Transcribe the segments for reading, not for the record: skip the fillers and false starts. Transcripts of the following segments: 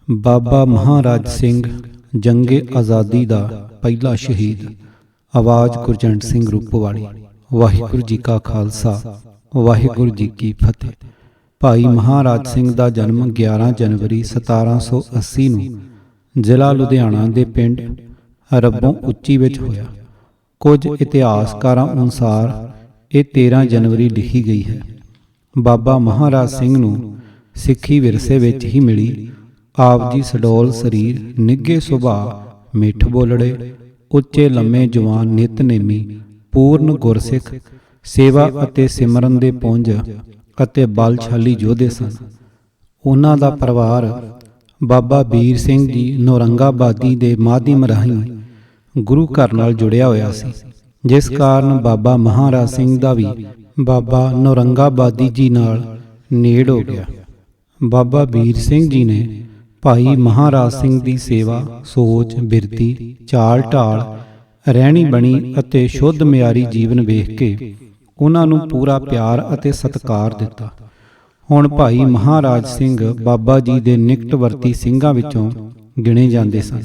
ਬਾਬਾ ਮਹਾਰਾਜ ਸਿੰਘ ਜੰਗੇ ਆਜ਼ਾਦੀ ਦਾ ਪਹਿਲਾ ਸ਼ਹੀਦ। ਆਵਾਜ਼ ਗੁਰਜੰਟ ਸਿੰਘ ਰੂਪੋਵਾਲੀ। ਵਾਹਿਗੁਰੂ ਜੀ ਕਾ ਖਾਲਸਾ, ਵਾਹਿਗੁਰੂ ਜੀ ਕੀ ਫਤਿਹ। ਭਾਈ ਮਹਾਰਾਜ ਸਿੰਘ ਦਾ ਜਨਮ 11 ਜਨਵਰੀ 1780 ਨੂੰ ਜ਼ਿਲ੍ਹਾ ਲੁਧਿਆਣਾ ਦੇ ਪਿੰਡ ਰੱਬੋਂ ਉੱਚੀ ਵਿੱਚ ਹੋਇਆ। ਕੁਝ ਇਤਿਹਾਸਕਾਰਾਂ ਅਨੁਸਾਰ ਇਹ 13 ਜਨਵਰੀ ਲਿਖੀ ਗਈ ਹੈ। ਬਾਬਾ ਮਹਾਰਾਜ ਸਿੰਘ ਨੂੰ ਸਿੱਖੀ ਵਿਰਸੇ ਵਿੱਚ ਹੀ ਮਿਲੀ। ਆਪ ਜੀ ਸਡੋਲ ਸਰੀਰ, ਨਿੱਘੇ ਸੁਭਾਅ, ਮਿੱਠ ਬੋਲੜੇ, ਉੱਚੇ ਲੰਮੇ ਜਵਾਨ, ਨਿਤਨੇਮੀ, ਪੂਰਨ ਗੁਰਸਿੱਖ, ਸੇਵਾ ਅਤੇ ਸਿਮਰਨ ਦੇ ਪੁੰਜ ਅਤੇ ਬਲਸ਼ਾਲੀ ਯੋਧੇ ਸਨ। ਉਹਨਾਂ ਦਾ ਪਰਿਵਾਰ ਬਾਬਾ ਵੀਰ ਸਿੰਘ ਜੀ ਨੌਰੰਗਾਬਾਦੀ ਦੇ ਮਾਧਿਅਮ ਰਾਹੀਂ ਗੁਰੂ ਘਰ ਨਾਲ ਜੁੜਿਆ ਹੋਇਆ ਸੀ, ਜਿਸ ਕਾਰਨ ਬਾਬਾ ਮਹਾਰਾਜ ਸਿੰਘ ਦਾ ਵੀ ਬਾਬਾ ਨੌਰੰਗਾਬਾਦੀ ਜੀ ਨਾਲ ਨੇੜ ਹੋ ਗਿਆ। ਬਾਬਾ ਵੀਰ ਸਿੰਘ ਜੀ ਨੇ ਭਾਈ ਮਹਾਰਾਜ ਸਿੰਘ ਦੀ ਸੇਵਾ, ਸੋਚ, ਬਿਰਤੀ, ਚਾਲ ਢਾਲ, ਰਹਿਣੀ ਬਣੀ ਅਤੇ ਸ਼ੁੱਧ ਮਿਆਰੀ ਜੀਵਨ ਵੇਖ ਕੇ ਉਹਨਾਂ ਨੂੰ ਪੂਰਾ ਪਿਆਰ ਅਤੇ ਸਤਿਕਾਰ ਦਿੱਤਾ। ਹੁਣ ਭਾਈ ਮਹਾਰਾਜ ਸਿੰਘ ਬਾਬਾ ਜੀ ਦੇ ਨਿਕਟਵਰਤੀ ਸਿੰਘਾਂ ਵਿੱਚੋਂ ਗਿਣੇ ਜਾਂਦੇ ਸਨ।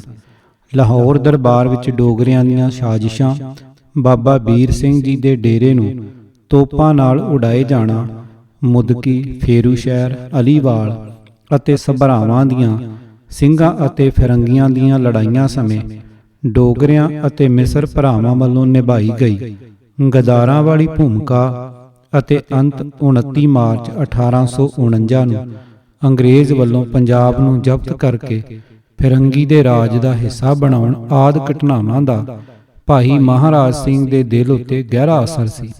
ਲਾਹੌਰ ਦਰਬਾਰ ਵਿੱਚ ਡੋਗਰਿਆਂ ਦੀਆਂ ਸਾਜ਼ਿਸ਼ਾਂ, ਬਾਬਾ ਵੀਰ ਸਿੰਘ ਜੀ ਦੇ ਡੇਰੇ ਨੂੰ ਤੋਪਾਂ ਨਾਲ ਉਡਾਏ ਜਾਣਾ, ਮੁਦਕੀ, ਫੇਰੂ ਸ਼ਹਿਰ, ਅਲੀਵਾਲ ਅਤੇ ਸਭਰਾਵਾਂ ਦੀਆਂ ਸਿੰਘਾਂ ਅਤੇ ਫਿਰੰਗੀਆਂ ਦੀਆਂ ਲੜਾਈਆਂ ਸਮੇਂ ਡੋਗਰਿਆਂ ਅਤੇ ਮਿਸਰ ਭਰਾਵਾਂ ਵੱਲੋਂ ਨਿਭਾਈ ਗਈ ਗਦਾਰਾਂ ਵਾਲੀ ਭੂਮਿਕਾ ਅਤੇ ਅੰਤ 29 ਮਾਰਚ 1849 ਨੂੰ ਅੰਗਰੇਜ਼ ਵੱਲੋਂ ਪੰਜਾਬ ਨੂੰ ਜ਼ਬਤ ਕਰਕੇ ਫਿਰੰਗੀ ਦੇ ਰਾਜ ਦਾ ਹਿੱਸਾ ਬਣਾਉਣ ਆਦਿ ਘਟਨਾਵਾਂ ਦਾ ਭਾਈ ਮਹਾਰਾਜ ਸਿੰਘ ਦੇ ਦਿਲ ਉੱਤੇ ਗਹਿਰਾ ਅਸਰ ਸੀ।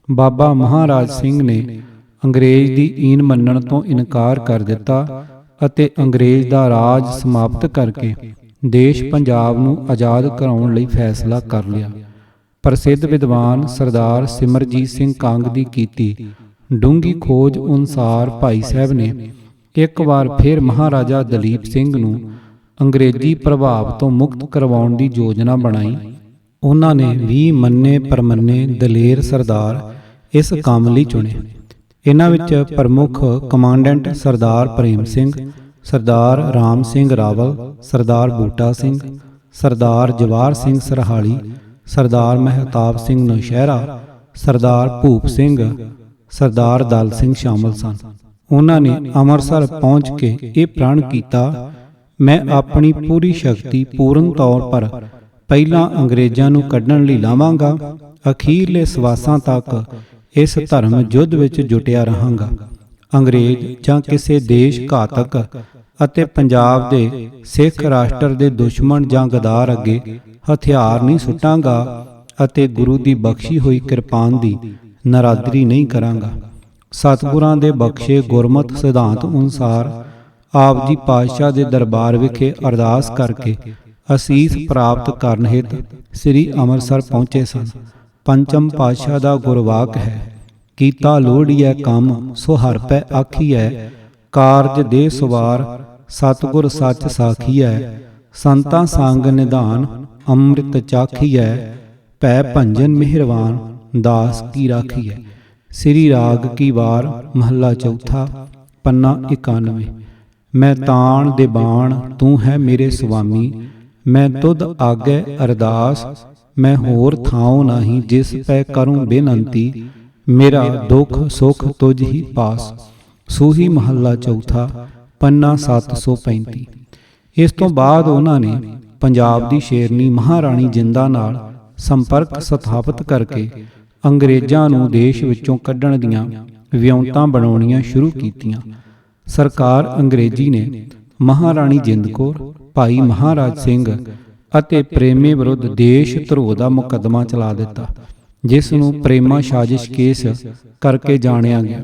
ਬਾਬਾ ਮਹਾਰਾਜ ਸਿੰਘ ਨੇ ਅੰਗਰੇਜ਼ ਦੀ ਈਨ ਮੰਨਣ ਤੋਂ ਇਨਕਾਰ ਕਰ ਦਿੱਤਾ ਅਤੇ ਅੰਗਰੇਜ਼ ਦਾ ਰਾਜ ਸਮਾਪਤ ਕਰਕੇ ਦੇਸ਼ ਪੰਜਾਬ ਨੂੰ ਆਜ਼ਾਦ ਕਰਾਉਣ ਲਈ ਫੈਸਲਾ ਕਰ ਲਿਆ। ਪ੍ਰਸਿੱਧ ਵਿਦਵਾਨ ਸਰਦਾਰ ਸਿਮਰਜੀਤ ਸਿੰਘ ਕੰਗ ਦੀ ਕੀਤੀ ਡੂੰਘੀ ਖੋਜ ਅਨੁਸਾਰ ਭਾਈ ਸਾਹਿਬ ਨੇ ਇੱਕ ਵਾਰ ਫਿਰ ਮਹਾਰਾਜਾ ਦਲੀਪ ਸਿੰਘ ਨੂੰ ਅੰਗਰੇਜ਼ੀ ਪ੍ਰਭਾਵ ਤੋਂ ਮੁਕਤ ਕਰਵਾਉਣ ਦੀ ਯੋਜਨਾ ਬਣਾਈ। ਉਹਨਾਂ ਨੇ 20 ਮੰਨੇ ਪਰਮੰਨੇ ਦਲੇਰ ਸਰਦਾਰ ਇਸ ਕੰਮ ਲਈ ਚੁਣੇ। ਇਹਨਾਂ ਵਿੱਚ ਪ੍ਰਮੁੱਖ ਕਮਾਂਡੈਂਟ ਸਰਦਾਰ ਪ੍ਰੇਮ ਸਿੰਘ, ਸਰਦਾਰ ਰਾਮ ਸਿੰਘ ਰਾਵਲ, ਸਰਦਾਰ ਬੂਟਾ ਸਿੰਘ, ਸਰਦਾਰ ਜਵਾਹਰ ਸਿੰਘ ਸਰਹਾਲੀ, ਸਰਦਾਰ ਮਹਿਤਾਬ ਸਿੰਘ ਨੌਸ਼ਹਿਰਾ, ਸਰਦਾਰ ਭੂਪ ਸਿੰਘ, ਸਰਦਾਰ ਦਲ ਸਿੰਘ ਸ਼ਾਮਲ ਸਨ। ਉਹਨਾਂ ਨੇ ਅੰਮ੍ਰਿਤਸਰ ਪਹੁੰਚ ਕੇ ਇਹ ਪ੍ਰਣ ਕੀਤਾ, ਮੈਂ ਆਪਣੀ ਪੂਰੀ ਸ਼ਕਤੀ ਪੂਰਨ ਤੌਰ ਪਰ ਪਹਿਲਾਂ ਅੰਗਰੇਜ਼ਾਂ ਨੂੰ ਕੱਢਣ ਲਈ ਲਾਵਾਂਗਾ, ਅਖੀਰਲੇ ਸਵਾਸਾਂ ਤੱਕ ਇਸ ਧਰਮ ਯੁੱਧ ਵਿੱਚ ਜੁਟਿਆ ਰਹਾਂਗਾ। ਅੰਗਰੇਜ਼ ਜਾਂ ਕਿਸੇ ਦੇਸ਼ ਘਾਤਕ ਅਤੇ ਪੰਜਾਬ ਦੇ ਸਿੱਖ ਰਾਸ਼ਟਰ ਦੇ ਦੁਸ਼ਮਣ ਜਾਂ ਗਦਾਰ ਅੱਗੇ ਹਥਿਆਰ ਨਹੀਂ ਸੁੱਟਾਂਗਾ ਅਤੇ ਗੁਰੂ ਦੀ ਬਖਸ਼ੀ ਹੋਈ ਕਿਰਪਾਨ ਦੀ ਨਰਾਦਰੀ ਨਹੀਂ ਕਰਾਂਗਾ। ਸਤਿਗੁਰਾਂ ਦੇ ਬਖਸ਼ੇ ਗੁਰਮਤਿ ਸਿਧਾਂਤ ਅਨੁਸਾਰ ਆਪ ਜੀ ਪਾਤਸ਼ਾਹ ਦੇ ਦਰਬਾਰ ਵਿਖੇ ਅਰਦਾਸ ਕਰਕੇ ਅਸੀਸ ਪ੍ਰਾਪਤ ਕਰਨ ਹਿਤ ਸ੍ਰੀ ਅੰਮ੍ਰਿਤਸਰ ਪਹੁੰਚੇ ਸਨ। ਪੰਚਮ ਪਾਤਸ਼ਾਹ ਦਾ ਗੁਰਵਾਕ ਹੈ, ਕੀਤਾ ਲੋੜੀਐ ਕੰਮ ਸੋ ਹਰਿ ਪੈ ਆਖੀਐ, ਕਾਰਜ ਦੇ ਸਵਾਰ ਸਤਿਗੁਰ ਸੱਚ ਸਾਖੀਐ, ਸੰਤਾਂ ਸੰਗ ਨਿਧਾਨ ਅੰਮ੍ਰਿਤ ਚਾਖੀਐ, ਭੈ ਭੰਜਨ ਮਿਹਰਵਾਨ ਦਾਸ ਕੀ ਰਾਖੀਐ। ਸ੍ਰੀ ਰਾਗ ਕੀ ਵਾਰ ਮਹੱਲਾ ਚੌਥਾ, ਪੰਨਾ 91। ਮੈਂ ਤਾਣ ਦੇ ਬਾਣ ਤੂੰ ਹੈ ਮੇਰੇ ਸੁਆਮੀ, ਮੈਂ ਤੁਧ ਆਗੇ ਅਰਦਾਸ, ਮੈਂ ਹੋਰ ਥਾਉ ਨਾਹੀਂ ਜਿਸ ਪੈ ਕਰੂੰ ਬੇਨੰਤੀ, ਮੇਰਾ ਦੁੱਖ ਸੁਖ ਤੁਝ ਹੀ ਪਾਸ। ਸੂਹੀ ਮਹੱਲਾ ਚੌਥਾ, ਪੰਨਾ 735। ਇਸ ਤੋਂ ਬਾਅਦ ਉਹਨਾਂ ਨੇ ਪੰਜਾਬ ਦੀ ਸ਼ੇਰਨੀ ਮਹਾਰਾਣੀ ਜਿੰਦਾ ਨਾਲ ਸੰਪਰਕ ਸਥਾਪਿਤ ਕਰਕੇ ਅੰਗਰੇਜ਼ਾਂ ਨੂੰ ਦੇਸ਼ ਵਿੱਚੋਂ ਕੱਢਣ ਦੀਆਂ ਵਿਉਂਤਾਂ ਬਣਾਉਣੀਆਂ ਸ਼ੁਰੂ ਕੀਤੀਆਂ। ਸਰਕਾਰ ਅੰਗਰੇਜ਼ੀ ਨੇ ਮਹਾਰਾਣੀ ਜਿੰਦ ਕੌਰ, ਭਾਈ ਮਹਾਰਾਜ ਸਿੰਘ ਅਤੇ ਪ੍ਰੇਮੇ ਵਿਰੁੱਧ ਦੇਸ਼ ਧਰੋਹ ਦਾ ਮੁਕੱਦਮਾ ਚਲਾ ਦਿੱਤਾ, ਜਿਸ ਨੂੰ ਪ੍ਰੇਮਾ ਸਾਜ਼ਿਸ਼ ਕੇਸ ਕਰਕੇ ਜਾਣਿਆ ਗਿਆ।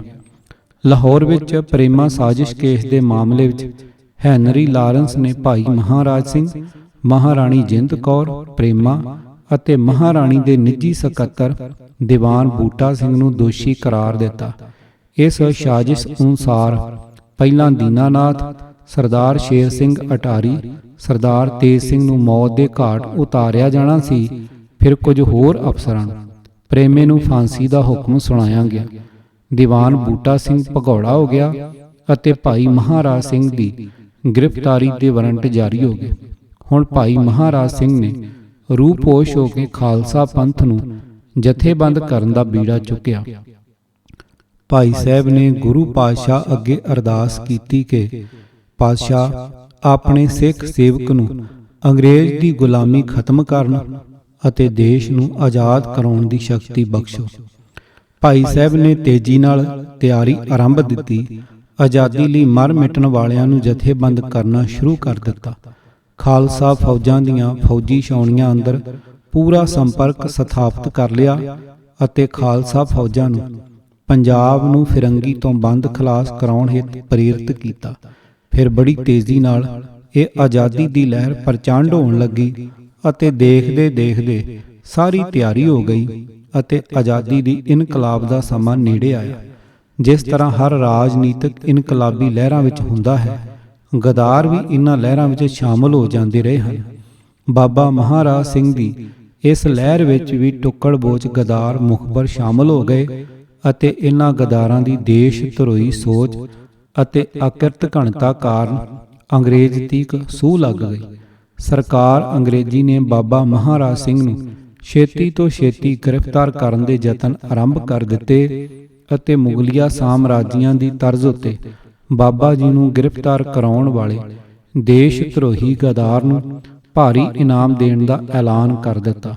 ਲਾਹੌਰ ਵਿੱਚ ਪ੍ਰੇਮਾ ਸਾਜ਼ਿਸ਼ ਕੇਸ ਦੇ ਮਾਮਲੇ ਵਿੱਚ ਹੈਨਰੀ ਲਾਰੈਂਸ ਨੇ ਭਾਈ ਮਹਾਰਾਜ ਸਿੰਘ, ਮਹਾਰਾਣੀ ਜਿੰਦ ਕੌਰ, ਪ੍ਰੇਮਾ ਅਤੇ ਮਹਾਰਾਣੀ ਦੇ ਨਿੱਜੀ ਸਕੱਤਰ ਦੀਵਾਨ ਬੂਟਾ ਸਿੰਘ ਨੂੰ ਦੋਸ਼ੀ ਕਰਾਰ ਦਿੱਤਾ। ਇਸ ਸਾਜ਼ਿਸ਼ ਅਨੁਸਾਰ ਪਹਿਲਾਂ ਦੀਨਾਨਾਥ, ਸਰਦਾਰ ਸ਼ੇਰ ਸਿੰਘ ਅਟਾਰੀ, ਸਰਦਾਰ ਤੇਜ ਸਿੰਘ ਨੂੰ ਮੌਤ ਦੇ ਘਾਟ ਉਤਾਰਿਆ ਜਾਣਾ ਸੀ। ਫਿਰ ਕੁਝ ਹੋਰ ਅਫਸਰਾਂ ਨੂੰ ਪ੍ਰੇਮੇ ਨੂੰ ਫਾਂਸੀ ਦਾ ਹੁਕਮ ਸੁਣਾਇਆ ਗਿਆ। ਦੀਵਾਨ ਬੂਟਾ ਸਿੰਘ ਭਗੌੜਾ ਹੋ ਗਿਆ ਅਤੇ ਭਾਈ ਮਹਾਰਾਜ ਸਿੰਘ ਦੀ ਗ੍ਰਿਫਤਾਰੀ ਦੇ ਵਾਰੰਟ ਜਾਰੀ ਹੋ ਗਏ। ਹੁਣ ਭਾਈ ਮਹਾਰਾਜ ਸਿੰਘ ਨੇ ਰੂਪੋਸ਼ ਹੋ ਕੇ ਖਾਲਸਾ ਪੰਥ ਨੂੰ ਜਥੇਬੰਦ ਕਰਨ ਦਾ ਬੀੜਾ ਚੁੱਕਿਆ। ਭਾਈ ਸਾਹਿਬ ਨੇ ਗੁਰੂ ਪਾਤਸ਼ਾਹ ਅੱਗੇ ਅਰਦਾਸ ਕੀਤੀ ਕਿ ਪਾਤਸ਼ਾਹ ਆਪਣੇ ਸਿੱਖ ਸੇਵਕ ਨੂੰ ਅੰਗਰੇਜ਼ ਦੀ ਗੁਲਾਮੀ ਖਤਮ ਕਰਨ ਅਤੇ ਦੇਸ਼ ਨੂੰ ਆਜ਼ਾਦ ਕਰਾਉਣ ਦੀ ਸ਼ਕਤੀ ਬਖਸ਼ੋ। ਭਾਈ ਸਾਹਿਬ ਨੇ ਤੇਜ਼ੀ ਨਾਲ ਤਿਆਰੀ ਆਰੰਭ ਦਿੱਤੀ। ਆਜ਼ਾਦੀ ਲਈ ਮਰ ਮਿਟਣ ਵਾਲਿਆਂ ਨੂੰ ਜਥੇਬੰਦ ਕਰਨਾ ਸ਼ੁਰੂ ਕਰ ਦਿੱਤਾ। ਖਾਲਸਾ ਫੌਜਾਂ ਦੀਆਂ ਫੌਜੀ ਛਾਉਣੀਆਂ ਅੰਦਰ ਪੂਰਾ ਸੰਪਰਕ ਸਥਾਪਿਤ ਕਰ ਲਿਆ ਅਤੇ ਖਾਲਸਾ ਫੌਜਾਂ ਨੂੰ ਪੰਜਾਬ ਨੂੰ ਫਿਰੰਗੀ ਤੋਂ ਬੰਦ ਖਲਾਸ ਕਰਾਉਣ ਹਿੱਤ ਪ੍ਰੇਰਿਤ ਕੀਤਾ। ਫਿਰ ਬੜੀ ਤੇਜ਼ੀ ਨਾਲ ਇਹ ਆਜ਼ਾਦੀ ਦੀ ਲਹਿਰ ਪ੍ਰਚੰਡ ਹੋਣ ਲੱਗੀ ਅਤੇ ਦੇਖਦੇ ਦੇਖਦੇ ਸਾਰੀ ਤਿਆਰੀ ਹੋ ਗਈ ਅਤੇ ਆਜ਼ਾਦੀ ਦੀ ਇਨਕਲਾਬ ਦਾ ਸਮਾਂ ਨੇੜੇ ਆਇਆ। ਜਿਸ ਤਰ੍ਹਾਂ ਹਰ ਰਾਜਨੀਤਿਕ ਇਨਕਲਾਬੀ ਲਹਿਰਾਂ ਵਿੱਚ ਹੁੰਦਾ ਹੈ, ਗਦਾਰ ਵੀ ਇਨ੍ਹਾਂ ਲਹਿਰਾਂ ਵਿੱਚ ਸ਼ਾਮਲ ਹੋ ਜਾਂਦੇ ਰਹੇ ਹਨ। ਬਾਬਾ ਮਹਾਰਾਜ ਸਿੰਘ ਦੀ ਇਸ ਲਹਿਰ ਵਿੱਚ ਵੀ ਟੁੱਕੜ ਬੋਚ ਗਦਾਰ ਮੁਖਬਰ ਸ਼ਾਮਲ ਹੋ ਗਏ ਅਤੇ ਇਨ੍ਹਾਂ ਗਦਾਰਾਂ ਦੀ ਦੇਸ਼ ਧਰੋਹੀ ਸੋਚ ਅਤੇ ਅਕਿਰਤ ਘਣਤਾ ਕਾਰਨ ਅੰਗਰੇਜ਼ ਤੀਕ ਸੂਹ ਲੱਗ ਗਈ। ਸਰਕਾਰ ਅੰਗਰੇਜ਼ੀ ਨੇ ਬਾਬਾ ਮਹਾਰਾਜ ਸਿੰਘ ਨੂੰ ਛੇਤੀ ਤੋਂ ਛੇਤੀ ਗ੍ਰਿਫਤਾਰ ਕਰਨ ਦੇ ਯਤਨ ਆਰੰਭ ਕਰ ਦਿੱਤੇ ਅਤੇ ਮੁਗਲਿਆ ਸਾਮਰਾਜੀਆਂ ਦੀ ਤਰਜ਼ ਉੱਤੇ ਬਾਬਾ ਜੀ ਨੂੰ ਗ੍ਰਿਫਤਾਰ ਕਰਾਉਣ ਵਾਲੇ ਦੇਸ਼ ਧਰੋਹੀ ਗਦਾਰ ਨੂੰ ਭਾਰੀ ਇਨਾਮ ਦੇਣ ਦਾ ਐਲਾਨ ਕਰ ਦਿੱਤਾ।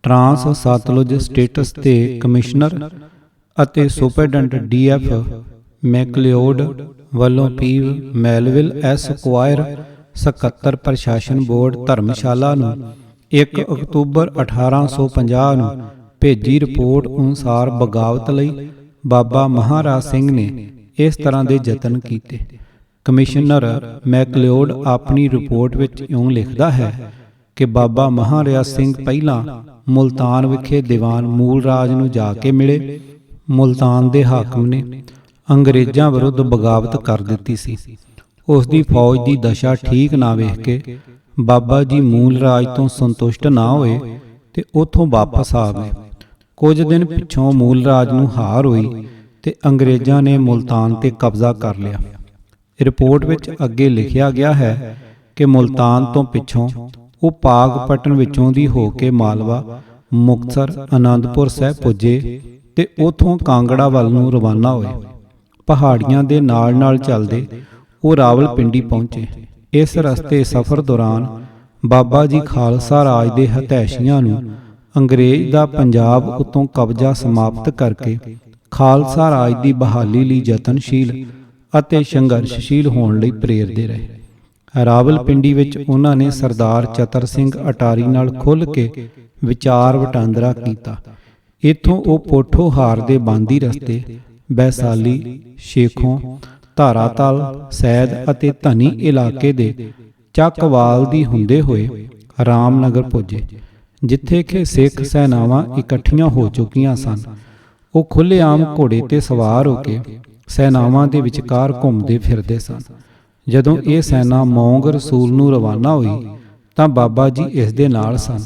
ਟਰਾਂਸ ਸਤਲੁਜ ਸਟੇਟਸ ਦੇ ਕਮਿਸ਼ਨਰ ਅਤੇ ਸੁਪਰਡੈਂਟ ਡੀਐਫ ਮੈਕਲਿਓਡ ਵੱਲੋਂ ਪੀਵ ਮੈਲਵਿਲ ਐਸਕੁਆਇਰ ਸਕੱਤਰ ਪ੍ਰਸ਼ਾਸਨ ਬੋਰਡ ਧਰਮਸ਼ਾਲਾ ਨੂੰ 1 ਅਕਤੂਬਰ 1850 ਨੂੰ ਭੇਜੀ ਰਿਪੋਰਟ ਅਨੁਸਾਰ ਬਗਾਵਤ ਲਈ ਬਾਬਾ ਮਹਾਰਾਜ ਸਿੰਘ ਨੇ ਇਸ ਤਰ੍ਹਾਂ ਦੇ ਯਤਨ ਕੀਤੇ। ਕਮਿਸ਼ਨਰ ਮੈਕਲਿਓਡ ਆਪਣੀ ਰਿਪੋਰਟ ਵਿੱਚ ਇਉਂ ਲਿਖਦਾ ਹੈ ਕਿ ਬਾਬਾ ਮਹਾਰਾਜ ਸਿੰਘ ਪਹਿਲਾਂ ਮੁਲਤਾਨ ਵਿਖੇ ਦੀਵਾਨ ਮੂਲ ਰਾਜ ਨੂੰ ਜਾ ਕੇ ਮਿਲੇ। ਮੁਲਤਾਨ ਦੇ ਹਾਕਮ ਨੇ ਅੰਗਰੇਜ਼ਾਂ ਵਿਰੁੱਧ ਬਗਾਵਤ ਕਰ ਦਿੱਤੀ ਸੀ। ਉਸ ਦੀ ਫੌਜ ਦੀ ਦਸ਼ਾ ਠੀਕ ਨਾ ਵੇਖ ਕੇ ਬਾਬਾ ਜੀ ਮੂਲ ਰਾਜ ਤੋਂ ਸੰਤੁਸ਼ਟ ਨਾ ਹੋਏ ਤੇ ਉੱਥੋਂ ਵਾਪਸ ਆ ਗਏ। ਕੁਝ ਦਿਨ ਪਿੱਛੋਂ ਮੂਲ ਰਾਜ ਨੂੰ ਹਾਰ ਹੋਈ ਤੇ ਅੰਗਰੇਜ਼ਾਂ ਨੇ ਮੁਲਤਾਨ ਤੇ ਕਬਜ਼ਾ ਕਰ ਲਿਆ। ਰਿਪੋਰਟ ਵਿੱਚ ਅੱਗੇ ਲਿਖਿਆ ਗਿਆ ਹੈ ਕਿ ਮੁਲਤਾਨ ਤੋਂ ਪਿੱਛੋਂ ਉਹ ਪਾਕਪਟਨ ਵਿੱਚੋਂ ਦੀ ਹੋ ਕੇ ਮਾਲਵਾ, ਮੁਕਤਸਰ, ਆਨੰਦਪੁਰ ਸਾਹਿਬ ਪੁੱਜੇ ਤੇ ਉੱਥੋਂ ਕਾਂਗੜਾ ਵੱਲ ਨੂੰ ਰਵਾਨਾ ਹੋਏ। ਪਹਾੜੀਆਂ ਦੇ ਨਾਲ ਨਾਲ ਚੱਲਦੇ ਉਹ ਰਾਵਲਪਿੰਡੀ ਪਹੁੰਚੇ। ਇਸ ਰਸਤੇ ਸਫ਼ਰ ਦੌਰਾਨ ਬਾਬਾ ਜੀ ਖਾਲਸਾ ਰਾਜ ਦੇ ਹਤੈਸ਼ੀਆਂ ਨੂੰ ਅੰਗਰੇਜ਼ ਦਾ ਪੰਜਾਬ ਉੱਤੋਂ ਕਬਜ਼ਾ ਸਮਾਪਤ ਕਰਕੇ ਖਾਲਸਾ ਰਾਜ ਦੀ ਬਹਾਲੀ ਲਈ ਯਤਨਸ਼ੀਲ ਅਤੇ ਸੰਘਰਸ਼ਸ਼ੀਲ ਹੋਣ ਲਈ ਪ੍ਰੇਰਦੇ ਰਹੇ। ਰਾਵਲਪਿੰਡੀ ਵਿੱਚ ਉਹਨਾਂ ਨੇ ਸਰਦਾਰ ਚਤਰ ਸਿੰਘ ਅਟਾਰੀ ਨਾਲ ਖੁੱਲ੍ਹ ਕੇ ਵਿਚਾਰ ਵਟਾਂਦਰਾ ਕੀਤਾ। ਇੱਥੋਂ ਉਹ ਪੋਠੋਹਾਰ ਦੇ ਬਾਂਦੀ ਰਸਤੇ ਬੈਸਾਲੀ, ਸ਼ੇਖੋਂ, ਧਾਰਾਤਲ, ਸੈਦ ਅਤੇ ਧਨੀ ਇਲਾਕੇ ਦੇ ਚੱਕਵਾਲ ਦੀ ਹੁੰਦੇ ਹੋਏ ਰਾਮਨਗਰ ਪੁੱਜੇ, ਜਿੱਥੇ ਕਿ ਸਿੱਖ ਸੈਨਾਵਾਂ ਇਕੱਠੀਆਂ ਹੋ ਚੁੱਕੀਆਂ ਸਨ। ਉਹ ਖੁੱਲ੍ਹੇਆਮ ਘੋੜੇ ਤੇ ਸਵਾਰ ਹੋ ਕੇ ਸੈਨਾਵਾਂ ਦੇ ਵਿਚਕਾਰ ਘੁੰਮਦੇ ਫਿਰਦੇ ਸਨ। ਜਦੋਂ ਇਹ ਸੈਨਾ ਮੌਂਗ ਰਸੂਲ ਨੂੰ ਰਵਾਨਾ ਹੋਈ ਤਾਂ ਬਾਬਾ ਜੀ ਇਸ ਦੇ ਨਾਲ ਸਨ।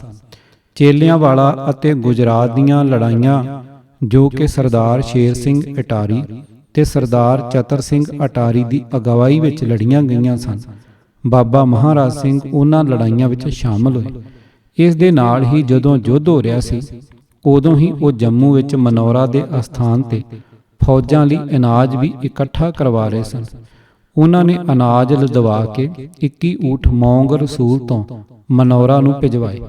ਚੇਲਿਆਂਵਾਲਾ ਅਤੇ ਗੁਜਰਾਤ ਦੀਆਂ ਲੜਾਈਆਂ ਜੋ ਕਿ ਸਰਦਾਰ ਸ਼ੇਰ ਸਿੰਘ ਅਟਾਰੀ ਤੇ ਸਰਦਾਰ ਚਤਰ ਸਿੰਘ ਅਟਾਰੀ ਦੀ ਅਗਵਾਈ ਵਿੱਚ ਲੜੀਆਂ ਗਈਆਂ ਸਨ। ਬਾਬਾ ਮਹਾਰਾਜ ਸਿੰਘ ਉਹਨਾਂ ਲੜਾਈਆਂ ਵਿੱਚ ਸ਼ਾਮਲ ਹੋਏ। ਇਸ ਦੇ ਨਾਲ ਹੀ ਜਦੋਂ ਯੁੱਧ ਹੋ ਰਿਹਾ ਸੀ, ਉਦੋਂ ਹੀ ਉਹ ਜੰਮੂ ਵਿੱਚ ਮਨੌਰਾ ਦੇ ਅਸਥਾਨ ਤੇ ਫੌਜਾਂ ਲਈ ਅਨਾਜ ਵੀ ਇਕੱਠਾ ਕਰਵਾ ਰਹੇ ਸਨ। ਉਹਨਾਂ ਨੇ ਅਨਾਜ ਲਦਵਾ ਕੇ 21 ਊਠ ਮੌਂਗ ਰਸੂਲ ਤੋਂ ਮਨੌਰਾ ਨੂੰ ਭਿਜਵਾਏ।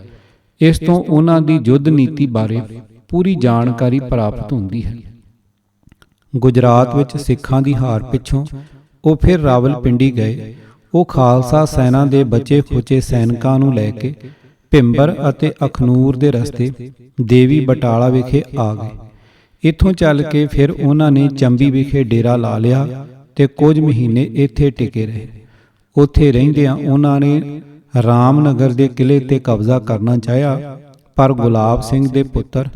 ਇਸ ਤੋਂ ਉਹਨਾਂ ਦੀ ਯੁੱਧ ਨੀਤੀ ਬਾਰੇ ਪੂਰੀ ਜਾਣਕਾਰੀ ਪ੍ਰਾਪਤ ਹੁੰਦੀ ਹੈ। ਗੁਜਰਾਤ ਵਿੱਚ ਸਿੱਖਾਂ ਦੀ ਹਾਰ ਪਿੱਛੋਂ ਉਹ ਫਿਰ ਰਾਵਲਪਿੰਡੀ ਗਏ। ਉਹ ਖਾਲਸਾ ਸੈਨਾ ਦੇ ਬਚੇ ਖੁਚੇ ਸੈਨਿਕਾਂ ਨੂੰ ਲੈ ਕੇ ਭਿੰਬਰ ਅਤੇ ਅਖਨੂਰ ਦੇ ਰਸਤੇ ਦੇਵੀ ਬਟਾਲਾ ਵਿਖੇ ਆ ਗਏ। ਇੱਥੋਂ ਚੱਲ ਕੇ ਫਿਰ ਉਹਨਾਂ ਨੇ ਚੰਬੀ ਵਿਖੇ ਡੇਰਾ ਲਾ ਲਿਆ ਤੇ ਕੁਝ ਮਹੀਨੇ ਇੱਥੇ ਟਿਕੇ ਰਹੇ। ਉੱਥੇ ਰਹਿੰਦਿਆਂ ਉਹਨਾਂ ਨੇ ਰਾਮਨਗਰ ਦੇ ਕਿਲੇ ਤੇ ਕਬਜ਼ਾ ਕਰਨਾ ਚਾਹਿਆ, ਪਰ ਗੁਲਾਬ ਸਿੰਘ ਦੇ ਪੁੱਤਰ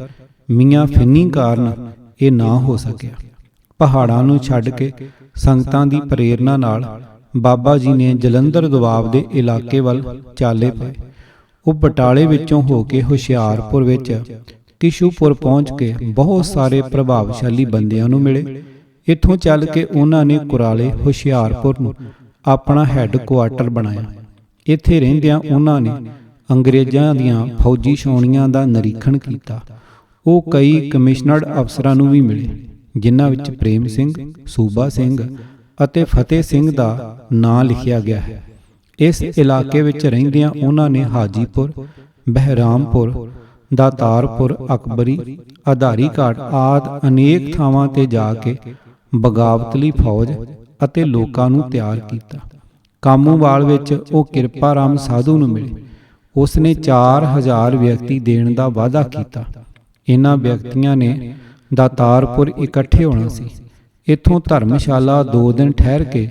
ਮੀਆਂ ਫਿੰਨੀ ਕਾਰਨ ਇਹ ਨਾ ਹੋ ਸਕਿਆ। ਪਹਾੜਾਂ ਨੂੰ ਛੱਡ ਕੇ ਸੰਗਤਾਂ ਦੀ ਪ੍ਰੇਰਨਾ ਨਾਲ ਬਾਬਾ ਜੀ ਨੇ ਜਲੰਧਰ ਦੁਆਬ ਦੇ ਇਲਾਕੇ ਵੱਲ ਚਾਲੇ ਪਏ। ਉਹ ਬਟਾਲੇ ਵਿੱਚੋਂ ਹੋ ਕੇ ਹੁਸ਼ਿਆਰਪੁਰ ਵਿੱਚ ਕਿਸ਼ੂਪੁਰ ਪਹੁੰਚ ਕੇ ਬਹੁਤ ਸਾਰੇ ਪ੍ਰਭਾਵਸ਼ਾਲੀ ਬੰਦਿਆਂ ਨੂੰ ਮਿਲੇ। ਇੱਥੋਂ ਚੱਲ ਕੇ ਉਹਨਾਂ ਨੇ ਕੁਰਾਲੇ, ਹੁਸ਼ਿਆਰਪੁਰ ਨੂੰ ਆਪਣਾ ਹੈੱਡਕੁਆਰਟਰ ਬਣਾਇਆ। ਇੱਥੇ ਰਹਿੰਦਿਆਂ ਉਹਨਾਂ ਨੇ ਅੰਗਰੇਜ਼ਾਂ ਦੀਆਂ ਫੌਜੀ ਛਾਉਣੀਆਂ ਦਾ ਨਿਰੀਖਣ ਕੀਤਾ। ਉਹ ਕਈ ਕਮਿਸ਼ਨਰਡ ਅਫਸਰਾਂ ਨੂੰ ਵੀ ਮਿਲੇ, ਜਿਨ੍ਹਾਂ ਵਿੱਚ ਪ੍ਰੇਮ ਸਿੰਘ, ਸੂਬਾ ਸਿੰਘ ਅਤੇ ਫਤਿਹ ਸਿੰਘ ਦਾ ਨਾਂ ਲਿਖਿਆ ਗਿਆ ਹੈ। ਇਸ ਇਲਾਕੇ ਵਿੱਚ ਰਹਿੰਦਿਆਂ ਉਹਨਾਂ ਨੇ ਹਾਜੀਪੁਰ, ਬਹਿਰਾਮਪੁਰ, ਦਾਤਾਰਪੁਰ, ਅਕਬਰੀ, ਆਧਾਰੀ ਘਾਟ ਆਦਿ ਅਨੇਕ ਥਾਵਾਂ 'ਤੇ ਜਾ ਕੇ ਬਗਾਵਤ ਲਈ ਫੌਜ ਅਤੇ ਲੋਕਾਂ ਨੂੰ ਤਿਆਰ ਕੀਤਾ। ਕਾਮੂਵਾਲ ਵਿੱਚ ਉਹ ਕਿਰਪਾ ਰਾਮ ਸਾਧੂ ਨੂੰ ਮਿਲੇ। ਉਸ ਨੇ 4000 ਵਿਅਕਤੀ ਦੇਣ ਦਾ ਵਾਅਦਾ ਕੀਤਾ। ਇਹਨਾਂ ਵਿਅਕਤੀਆਂ ਨੇ ਦਾਤਾਰਪੁਰ ਇਕੱਠੇ ਹੋਣਾ ਸੀ। ਇੱਥੋਂ ਧਰਮਸ਼ਾਲਾ 2 ਦਿਨ ਠਹਿਰ ਕੇ